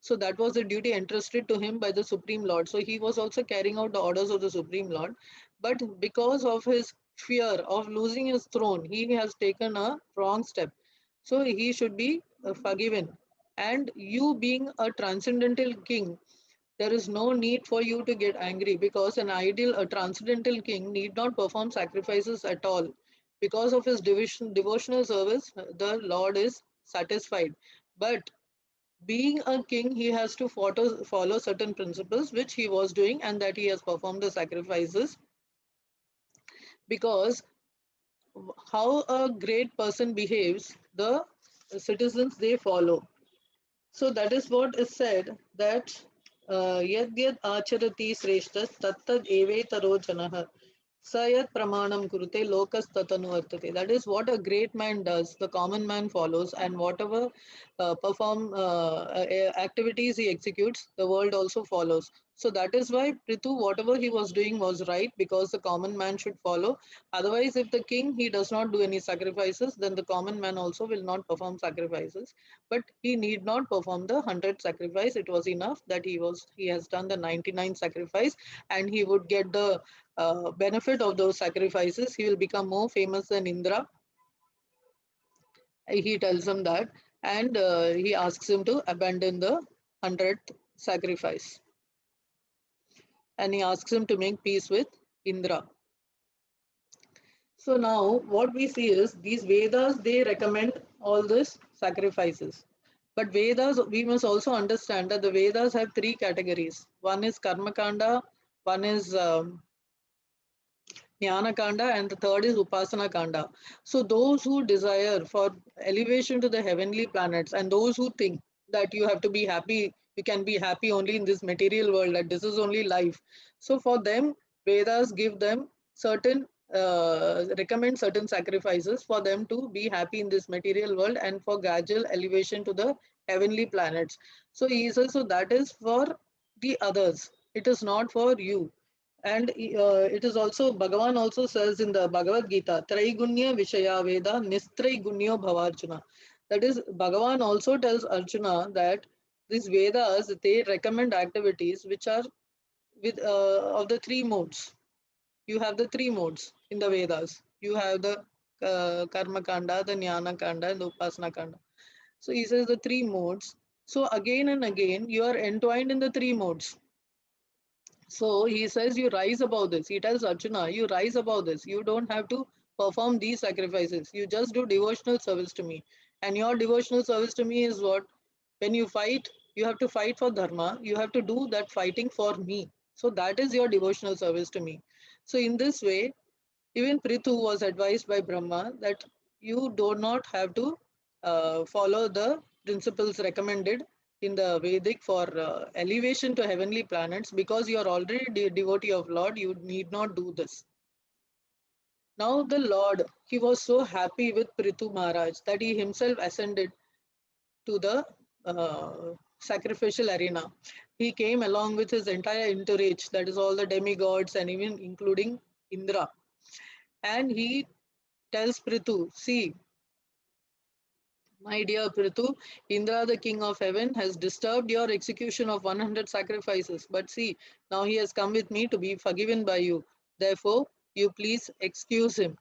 S1: So that was the duty entrusted to him by the Supreme Lord. So he was also carrying out the orders of the Supreme Lord. But because of his fear of losing his throne, he has taken a wrong step. So he should be forgiven. And you being a transcendental king, there is no need for you to get angry, because an ideal, a transcendental king need not perform sacrifices at all. Because of his devotional service, the Lord is satisfied. But being a king, he has to follow certain principles which he was doing, and that he has performed the sacrifices because how a great person behaves, the citizens they follow. So that is what is said that yad yad acharati sreshtas tattad evetaro janah sayat pramanam kurute lokas tatanu vartate. That is what a great man does, the common man follows, and whatever activities he executes, the world also follows. So that is why Prithu, whatever he was doing was right, because the common man should follow. Otherwise, if the king he does not do any sacrifices, then the common man also will not perform sacrifices. But he need not perform the 100 sacrifice. It was enough that he has done the 99 sacrifice, and he would get the benefit of those sacrifices. He will become more famous than Indra. He tells him that, and he asks him to abandon the 100th sacrifice, and he asks him to make peace with Indra. So now what we see is these Vedas, they recommend all these sacrifices. But Vedas, we must also understand that the Vedas have three categories. One is Karma Kanda, one is Jnana Kanda, and the third is Upasana Kanda. So those who desire for elevation to the heavenly planets, and those who think that you have to be happy, you can be happy only in this material world, that this is only life. So for them, Vedas give them certain recommend certain sacrifices for them to be happy in this material world and for gradual elevation to the heavenly planets. So he says, so that is for the others. It is not for you. And it is also, Bhagavan also says in the Bhagavad Gita, Traigunya Vishaya Veda Nistraigunyo Bhavarjuna. That is, Bhagavan also tells Arjuna that these Vedas, they recommend activities which are with of the three modes. You have the three modes in the Vedas. You have the Karma Kanda, the Jnana Kanda, and the Upasana Kanda. So he says the three modes. So again and again, you are entwined in the three modes. So he says, you rise above this. He tells Arjuna, you rise above this. You don't have to perform these sacrifices. You just do devotional service to me. And your devotional service to me is what? When you fight, you have to fight for Dharma. You have to do that fighting for me. So that is your devotional service to me. So in this way, even Prithu was advised by Brahma that you do not have to follow the principles recommended in the Vedic for elevation to heavenly planets, because you are already devotee of Lord. You need not do this. Now the Lord, he was so happy with Prithu Maharaj that he himself ascended to the sacrificial arena. He came along with his entire entourage, that is all the demigods and even including Indra. And he tells Prithu, see, my dear Prithu, Indra, the king of heaven, has disturbed your execution of 100 sacrifices. But see, now he has come with me to be forgiven by you. Therefore, you please excuse him.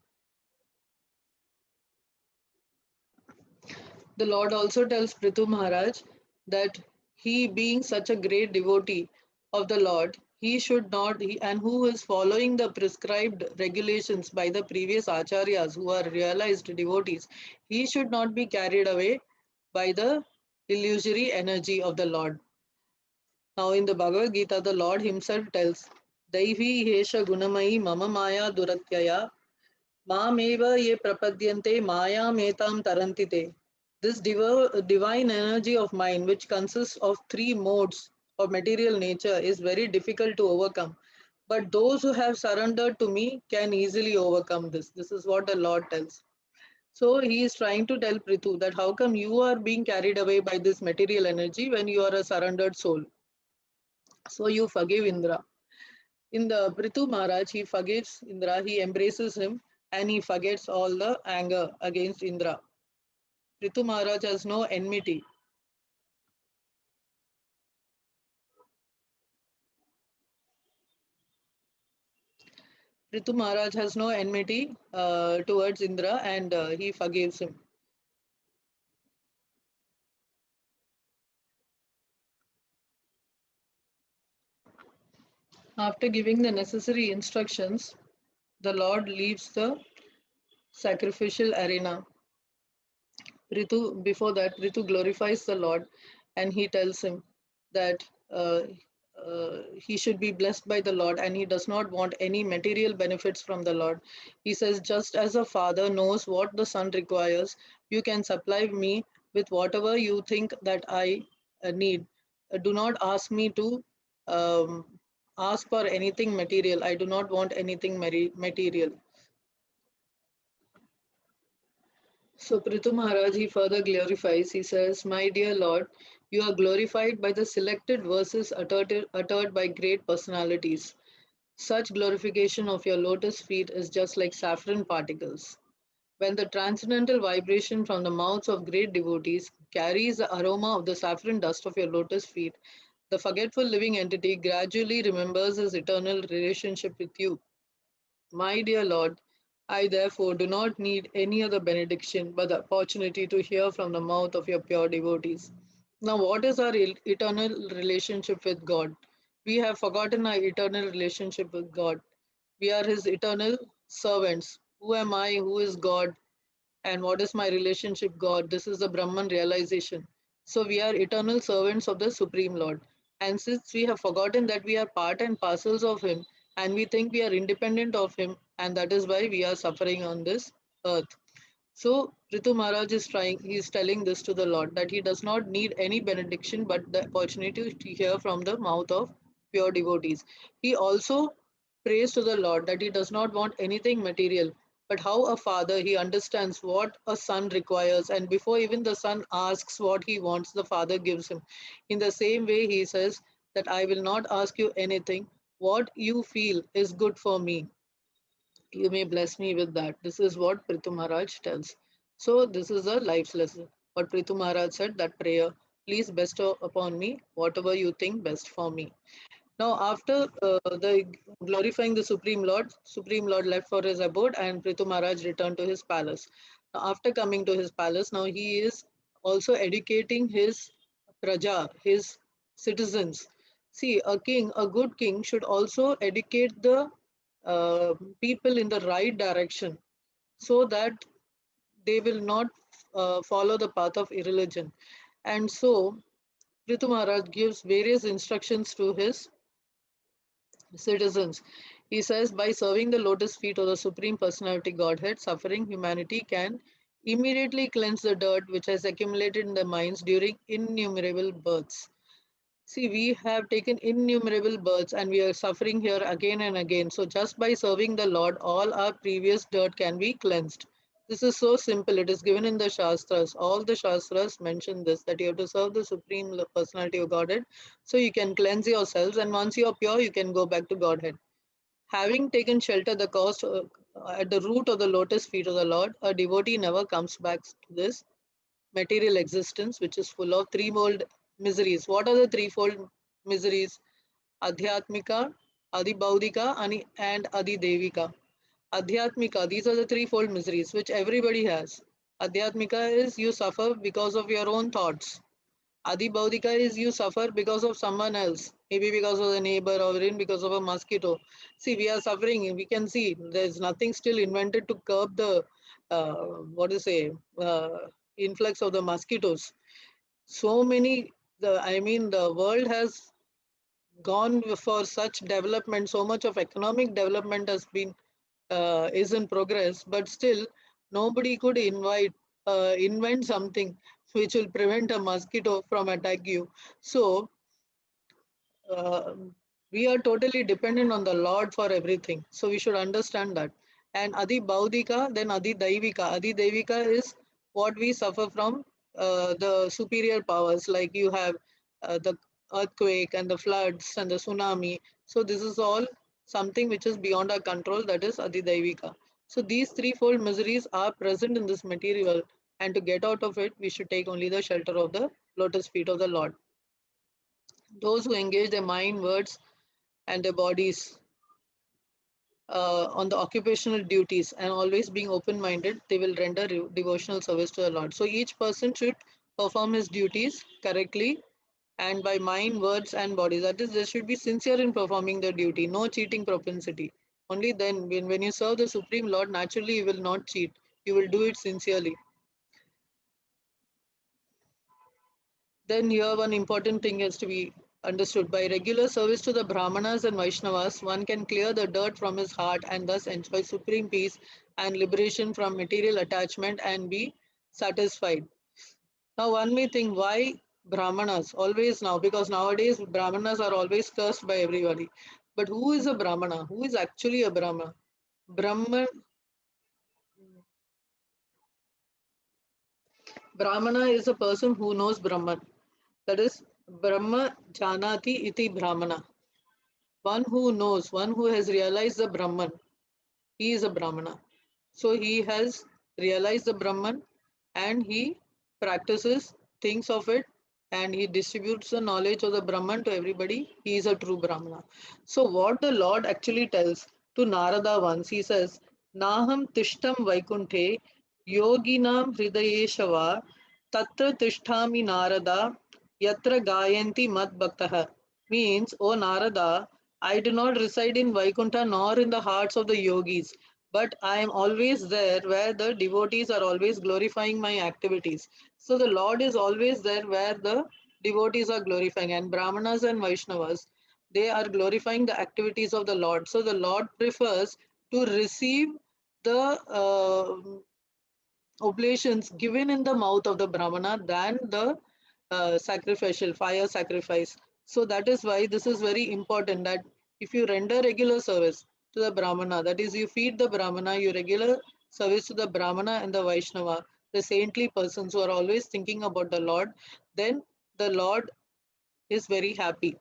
S1: The Lord also tells Prithu Maharaj that he, being such a great devotee of the Lord, he should not, and who is following the prescribed regulations by the previous acharyas who are realized devotees, he should not be carried away by the illusory energy of the Lord. Now, in the Bhagavad Gita, the Lord Himself tells, Daivi Hesha Gunamayi Mama Maya Duratyaya Mameva ye prapadyante maya metam tarantite. This divine energy of mine, which consists of three modes of material nature, is very difficult to overcome. But those who have surrendered to me can easily overcome this. This is what the Lord tells. So he is trying to tell Prithu that how come you are being carried away by this material energy when you are a surrendered soul. So you forgive Indra. In the Prithu Maharaj, he forgives Indra, he embraces him, and he forgets all the anger against Indra. Prithu Maharaj has no enmity. Prithu Maharaj has no enmity towards Indra, and he forgives him. After giving the necessary instructions, the Lord leaves the sacrificial arena. Before that, Prithu glorifies the Lord, and he tells him that he should be blessed by the Lord, and he does not want any material benefits from the Lord. He says, just as a father knows what the son requires, you can supply me with whatever you think that I need. Do not ask me to um, ask for anything material. I do not want anything material. So Prithu Maharaj, he further glorifies, he says, my dear Lord, you are glorified by the selected verses uttered by great personalities. Such glorification of your lotus feet is just like saffron particles. When the transcendental vibration from the mouths of great devotees carries the aroma of the saffron dust of your lotus feet, the forgetful living entity gradually remembers his eternal relationship with you. My dear Lord, I therefore do not need any other benediction but the opportunity to hear from the mouth of your pure devotees. Now, what is our eternal relationship with God? We have forgotten our eternal relationship with God. We are His eternal servants. Who am I? Who is God? And what is my relationship God? This is the Brahman realization. So we are eternal servants of the Supreme Lord. And since we have forgotten that we are part and parcels of Him, and we think we are independent of Him, and that is why we are suffering on this earth. So Ritu Maharaj is trying, he is telling this to the Lord that he does not need any benediction but the opportunity to hear from the mouth of pure devotees. He also prays to the Lord that he does not want anything material, but how a father he understands what a son requires, and before even the son asks what he wants, the father gives him. In the same way, he says that I will not ask you anything. What you feel is good for me, you may bless me with that. This is what Prithu Maharaj tells. So, this is a life's lesson. What Prithu Maharaj said, that prayer, please bestow upon me whatever you think best for me. Now, after the glorifying the Supreme Lord left for his abode, and Prithu Maharaj returned to his palace. Now, after coming to his palace, now he is also educating his praja, his citizens. See, a king, a good king, should also educate the uh, people in the right direction so that they will not follow the path of irreligion. And so, Prithu Maharaj gives various instructions to his citizens. He says, by serving the lotus feet of the Supreme Personality Godhead, suffering humanity can immediately cleanse the dirt which has accumulated in their minds during innumerable births. See, we have taken innumerable births and we are suffering here again and again. So, just by serving the Lord, all our previous dirt can be cleansed. This is so simple. It is given in the Shastras. All the Shastras mention this, that you have to serve the Supreme Personality of Godhead so you can cleanse yourselves. And once you are pure, you can go back to Godhead. Having taken shelter the cost at the root of the lotus feet of the Lord, a devotee never comes back to this material existence, which is full of threefold miseries. What are the threefold miseries? Adhyatmika, Adibhaudika, and Adidevika. Adhyatmika, these are the threefold miseries which everybody has. Adhyatmika is you suffer because of your own thoughts. Adibhaudika is you suffer because of someone else, maybe because of a neighbor or even because of a mosquito. See, we are suffering. We can see there's nothing still invented to curb the what to say influx of the mosquitoes. So many. The world has gone for such development. So much of economic development has been is in progress, but still nobody could invent something which will prevent a mosquito from attack you. So uh, we are totally dependent on the Lord for everything. So we should understand that. And Adi Baudika, then Adi Daivika. Adi Daivika is what we suffer from the superior powers, like you have the earthquake and the floods and the tsunami. So this is all something which is beyond our control, that is Adi Daivika. So these threefold miseries are present in this material, and to get out of it, we should take only the shelter of the lotus feet of the Lord. Those who engage their mind, words, and their bodies on the occupational duties and always being open minded, they will render devotional service to the Lord. So each person should perform his duties correctly and by mind, words, and body. That is, they should be sincere in performing their duty, no cheating propensity. Only then, when you serve the Supreme Lord, naturally you will not cheat. You will do it sincerely. Then here one important thing has to be Understood. By regular service to the Brahmanas and Vaishnavas, one can clear the dirt from his heart and thus enjoy supreme peace and liberation from material attachment and be satisfied. Now, one may think why Brahmanas always now, because nowadays Brahmanas are always cursed by everybody. But who is a Brahmana? Who is actually a Brahmana? Brahman, Brahmana is a person who knows Brahman. That is Brahma Janati iti Brahmana. One who knows, one who has realized the Brahman, he is a Brahmana. So he has realized the Brahman and he practices things of it and he distributes the knowledge of the Brahman to everybody. He is a true Brahmana. So what the Lord actually tells to Narada once, he says, Naham tishtam vaikunte yoginam hridayeshava tatra tishtami Narada yatra gayanti mad bhaktaha. Means, O Narada, I do not reside in Vaikuntha nor in the hearts of the yogis, but I am always there where the devotees are always glorifying my activities. So the Lord is always there where the devotees are glorifying, and Brahmanas and Vaishnavas, they are glorifying the activities of the Lord. So the Lord prefers to receive the oblations given in the mouth of the Brahmana than the sacrificial fire sacrifice. So that is why this is very important that if you render regular service to the Brahmana, that is, you feed the Brahmana, you regular service to the Brahmana and the Vaishnava, the saintly persons who are always thinking about the Lord, then the Lord is very happy.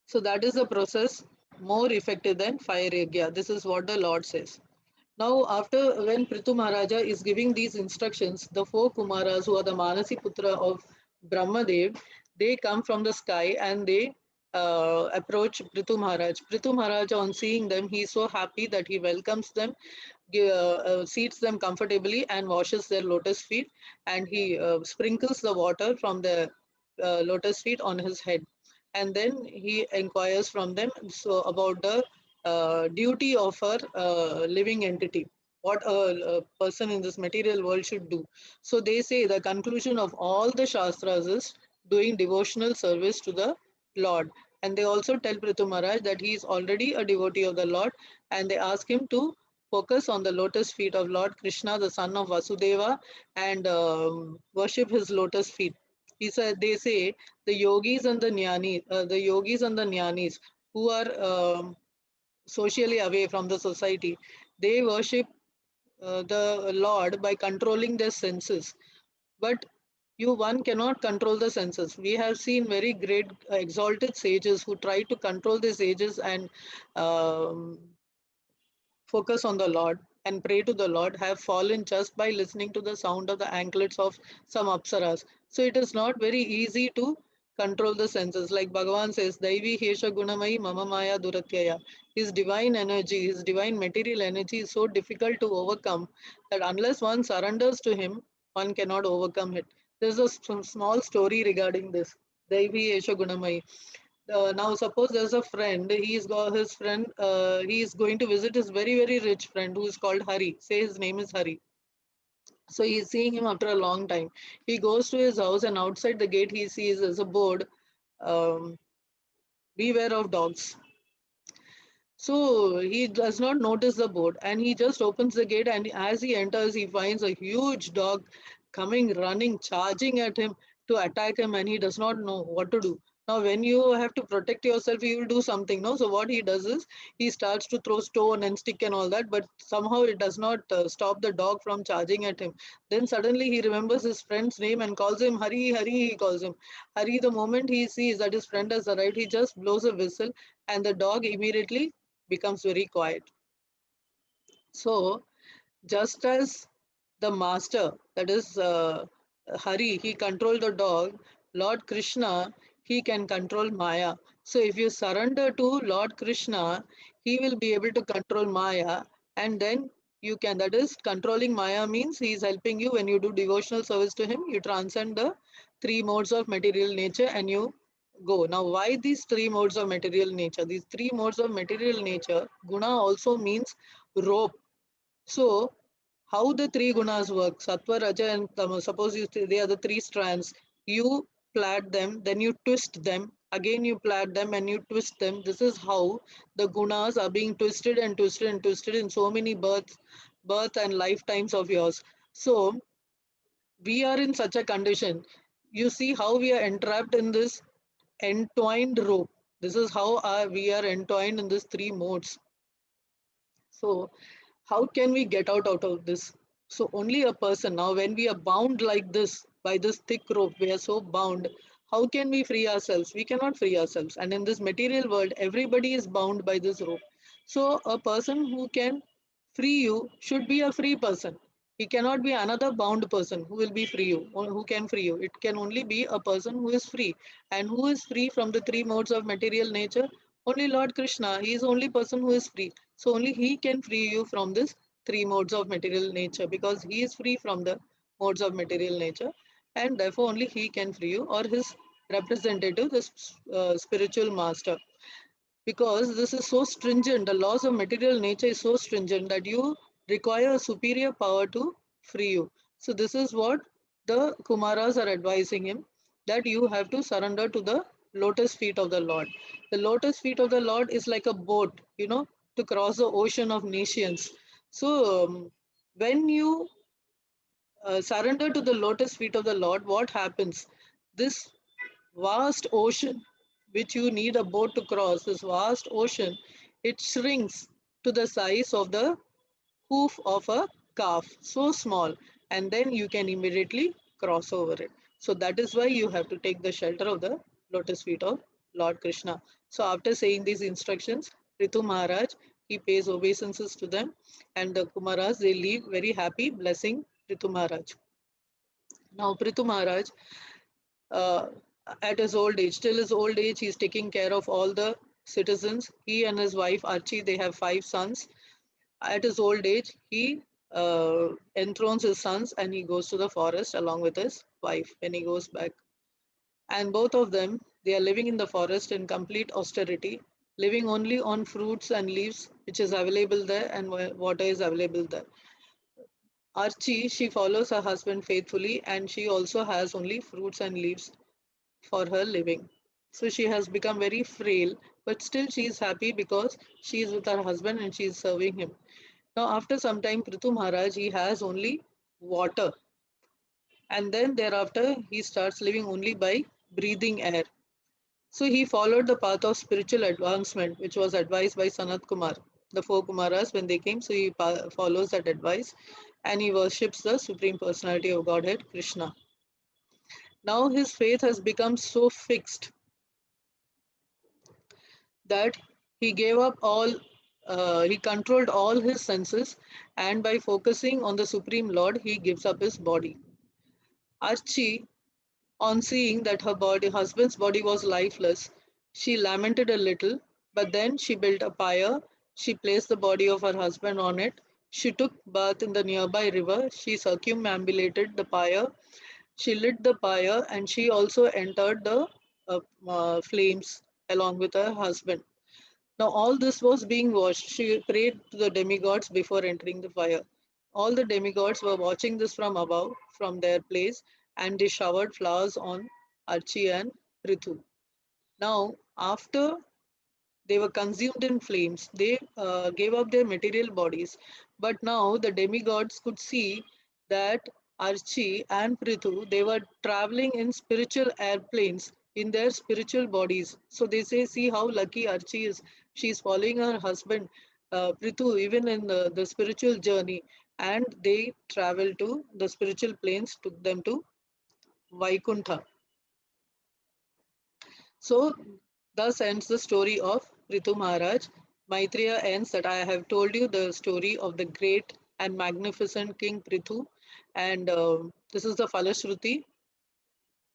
S1: So that is the process more effective than fire yagya. This is what the Lord says. Now, after when Prithu Maharaja is giving these instructions, the four Kumaras who are the Manasi Putra of Brahmadev, they come from the sky and they approach Prithu Maharaj. Prithu Maharaj, on seeing them, he is so happy that he welcomes them, seats them comfortably, and washes their lotus feet. And he sprinkles the water from the lotus feet on his head. And then he inquires from them so about the duty of a living entity, what a person in this material world should do. So they say the conclusion of all the Shastras is doing devotional service to the Lord. And they also tell Prithu Maharaj that he is already a devotee of the Lord, and they ask him to focus on the lotus feet of Lord Krishna, the son of Vasudeva, and worship his lotus feet. He said, they say the yogis and the yogis and the jnanis who are socially away from the society, they worship the Lord by controlling their senses. But you one cannot control the senses. We have seen very great exalted sages who try to control the sages and um, focus on the Lord and pray to the Lord have fallen just by listening to the sound of the anklets of some apsaras. So it is not very easy to control the senses. Like Bhagavan says, Daivi Hesha Gunamai Mama Maya Duratyaya. His divine energy, his divine material energy is so difficult to overcome that unless one surrenders to him, one cannot overcome it. There's a small story regarding this. Daivi Hesha Gunamai. Now suppose there's a friend, he's got his friend, he is going to visit his very rich friend who is called Hari, say his name is Hari. So he's seeing him after a long time. He goes to his house and outside the gate he sees there's a board, um, beware of dogs. So he does not notice the board and he just opens the gate, and as he enters he finds a huge dog coming, running, charging at him to attack him, and he does not know what to do. Now when you have to protect yourself, you will do something, no? So what he does is he starts to throw stone and stick and all that, but somehow it does not stop the dog from charging at him. Then suddenly he remembers his friend's name and calls him Hari, Hari, he calls him Hari. The moment he sees that his friend has arrived, he just blows a whistle and the dog immediately becomes very quiet. So, just as the master, that is Hari, he controlled the dog, Lord Krishna, he can control Maya. So, if you surrender to Lord Krishna, he will be able to control Maya, and then you can, that is, controlling Maya means he is helping you when you do devotional service to him, you transcend the three modes of material nature and you go. Now, why these three modes of material nature? These three modes of material nature, guna also means rope. So, how the three gunas work, sattva, raja, and tamas. Suppose they are the three strands. You plait them, then you twist them, again you plait them and you twist them. This is how the gunas are being twisted and twisted and twisted in so many birth and lifetimes of yours. So we are in such a condition. You see how we are entrapped in this entwined rope. This is how we are entwined in these three modes. So how can we get out of this? So only a person. Now when we are bound like this by this thick rope, we are so bound. How can we free ourselves? We cannot free ourselves. And in this material world, everybody is bound by this rope. So a person who can free you should be a free person. He cannot be another bound person who will be free you or who can free you. It can only be a person who is free. And who is free from the three modes of material nature? Only Lord Krishna. He is the only person who is free. So only he can free you from this three modes of material nature, because he is free from the modes of material nature, and therefore only he can free you, or his representative, the spiritual master. Because this is so stringent, the laws of material nature is so stringent that you require a superior power to free you. So this is what the Kumaras are advising him, that you have to surrender to the lotus feet of the Lord. The lotus feet of the Lord is like a boat, to cross the ocean of nations. So when you surrender to the lotus feet of the Lord, what happens? This vast ocean, which you need a boat to cross, this vast ocean, it shrinks to the size of the hoof of a calf, so small, and then you can immediately cross over it. So that is why you have to take the shelter of the lotus feet of Lord Krishna. So after saying these instructions, Ritu Maharaj, he pays obeisances to them, and the Kumaras, they leave very happy, blessing Ritu Maharaj. Now Prithu Maharaj, uh, at his old age, till his old age, he's taking care of all the citizens. He and his wife Archie, they have 5 sons. At his old age, he enthrones his sons and he goes to the forest along with his wife when he goes back. And both of them, they are living in the forest in complete austerity, living only on fruits and leaves, which is available there, and water is available there. Archie, she follows her husband faithfully, and she also has only fruits and leaves for her living. So she has become very frail, but still she is happy because she is with her husband and she is serving him. Now, after some time, Prithu Maharaj, he has only water, and then thereafter he starts living only by breathing air. So he followed the path of spiritual advancement, which was advised by Sanat Kumar, the four Kumaras when they came. So he follows that advice, and he worships the Supreme Personality of Godhead, Krishna. Now his faith has become so fixed that he gave up all, he controlled all his senses, and by focusing on the Supreme Lord, he gives up his body. Archie, on seeing that her husband's body was lifeless, she lamented a little, but then she built a pyre. She placed the body of her husband on it. She took bath in the nearby river. She circumambulated the pyre. She lit the pyre, and she also entered the flames along with her husband. Now all this was being watched. She prayed to the demigods before entering the fire. All the demigods were watching this from above, from their place, and they showered flowers on Archie and Prithu. Now, after they were consumed in flames, they gave up their material bodies. But now the demigods could see that Archie and Prithu, they were traveling in spiritual airplanes in their spiritual bodies. So they say, see how lucky Archie is. She's following her husband, Prithu, even in the spiritual journey. And they traveled to the spiritual planes, took them to Vaikuntha. So, thus ends the story of Ritu Maharaj. Maitreya ends that I have told you the story of the great and magnificent King Prithu, and this is the Falashruti.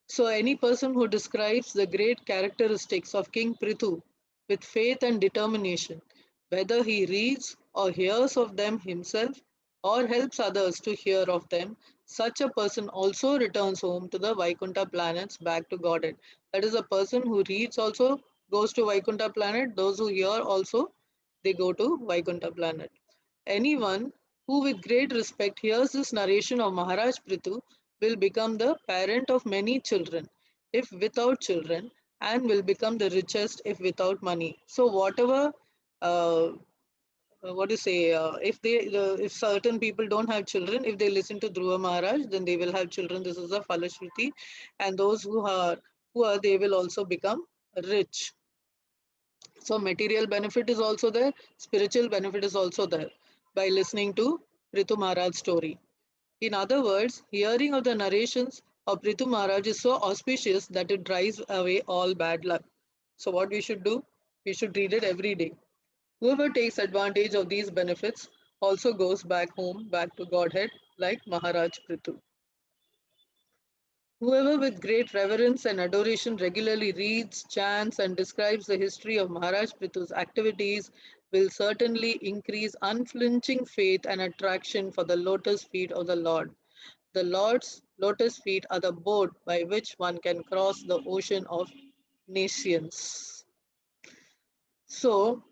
S1: So, any person who describes the great characteristics of King Prithu with faith and determination, whether he reads or hears of them himself or helps others to hear of them, such a person also returns home to the Vaikuntha planets back to Godhead. That is, a person who reads also goes to Vaikuntha planet, those who hear also, they go to Vaikuntha planet. Anyone who with great respect hears this narration of Maharaj Prithu will become the parent of many children. if without children, and will become the richest if without money. So whatever, uh, what do you say? If certain people don't have children, if they listen to Dhruva Maharaj, then they will have children. This is a Falashruti, and those who are poor, they will also become rich. So material benefit is also there, spiritual benefit is also there by listening to Prithu Maharaj's story. In other words, hearing of the narrations of Prithu Maharaj is so auspicious that it drives away all bad luck. So what we should do? We should read it every day. Whoever takes advantage of these benefits also goes back home, back to Godhead, like Maharaj Prithu. Whoever with great reverence and adoration regularly reads, chants, and describes the history of Maharaj Prithu's activities will certainly increase unflinching faith and attraction for the lotus feet of the Lord. The Lord's lotus feet are the boat by which one can cross the ocean of nations. So,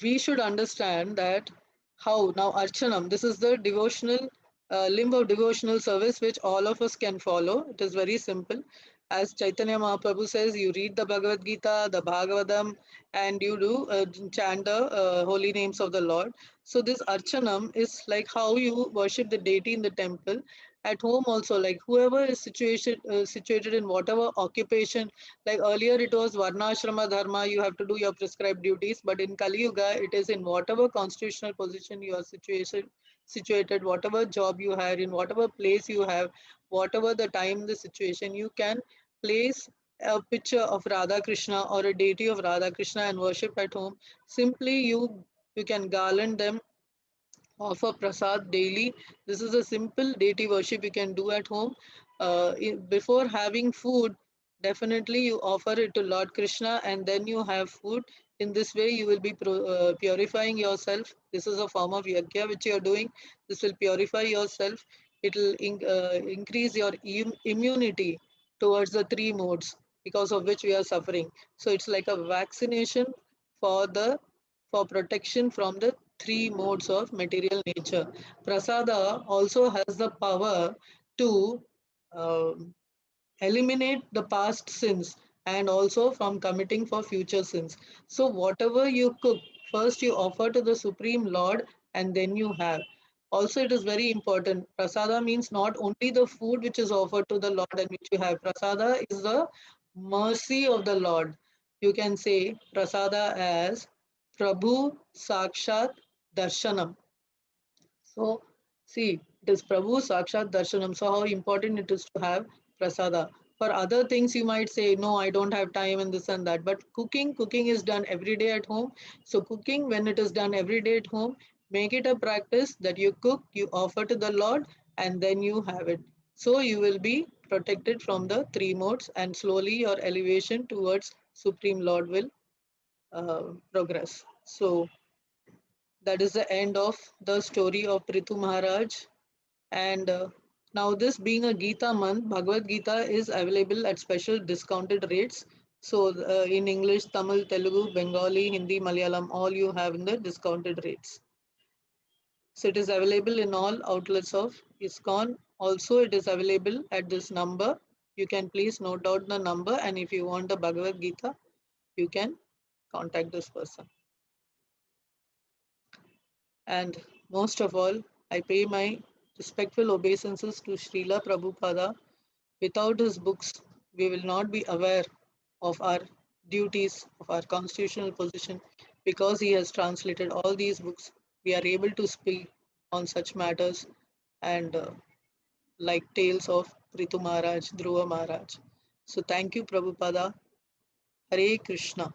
S1: we should understand that how now Archanam, this is the devotional limb of devotional service which all of us can follow. It is very simple. As Chaitanya Mahaprabhu says, you read the Bhagavad Gita, the Bhagavatam, and you do chant the holy names of the Lord. So this Archanam is like how you worship the deity in the temple. At home also, like whoever is situated in whatever occupation, like earlier it was Varnashrama Dharma, you have to do your prescribed duties, but in Kali Yuga, it is in whatever constitutional position you are situated, whatever job you have, in whatever place you have, whatever the time, the situation, you can place a picture of Radha Krishna or a deity of Radha Krishna and worship at home. Simply you can garland them, offer prasad daily. This is a simple deity worship you can do at home. Before having food, definitely you offer it to Lord Krishna and then you have food. In this way, you will be purifying yourself. This is a form of yajna which you are doing. This will purify yourself. It will increase your immunity towards the three modes because of which we are suffering. So it's like a vaccination for the for protection from the three modes of material nature. Prasada also has the power to um, eliminate the past sins and also from committing for future sins. So whatever you cook, first you offer to the Supreme Lord and then you have. Also, it is very important. Prasada means not only the food which is offered to the Lord and which you have. Prasada is the mercy of the Lord. You can say Prasada as Prabhu Sakshat Darshanam. So, see, it is Prabhu Sakshat Darshanam. So, how important it is to have prasada. For other things, you might say, no, I don't have time and this and that. But cooking is done every day at home. So, cooking, when it is done every day at home, make it a practice that you cook, you offer to the Lord, and then you have it. So, you will be protected from the three modes, and slowly your elevation towards Supreme Lord will progress. So, that is the end of the story of Prithu Maharaj. And now, this being a Gita month, Bhagavad Gita is available at special discounted rates. So, in English, Tamil, Telugu, Bengali, Hindi, Malayalam, all you have in the discounted rates. So, it is available in all outlets of ISKCON. Also, it is available at this number. You can please note down the number, and if you want the Bhagavad Gita, you can contact this person. And most of all, I pay my respectful obeisances to Srila Prabhupada. Without his books, we will not be aware of our duties, of our constitutional position. Because he has translated all these books, we are able to speak on such matters and like tales of Prithu Maharaj, Dhruva Maharaj. So thank you, Prabhupada. Hare Krishna.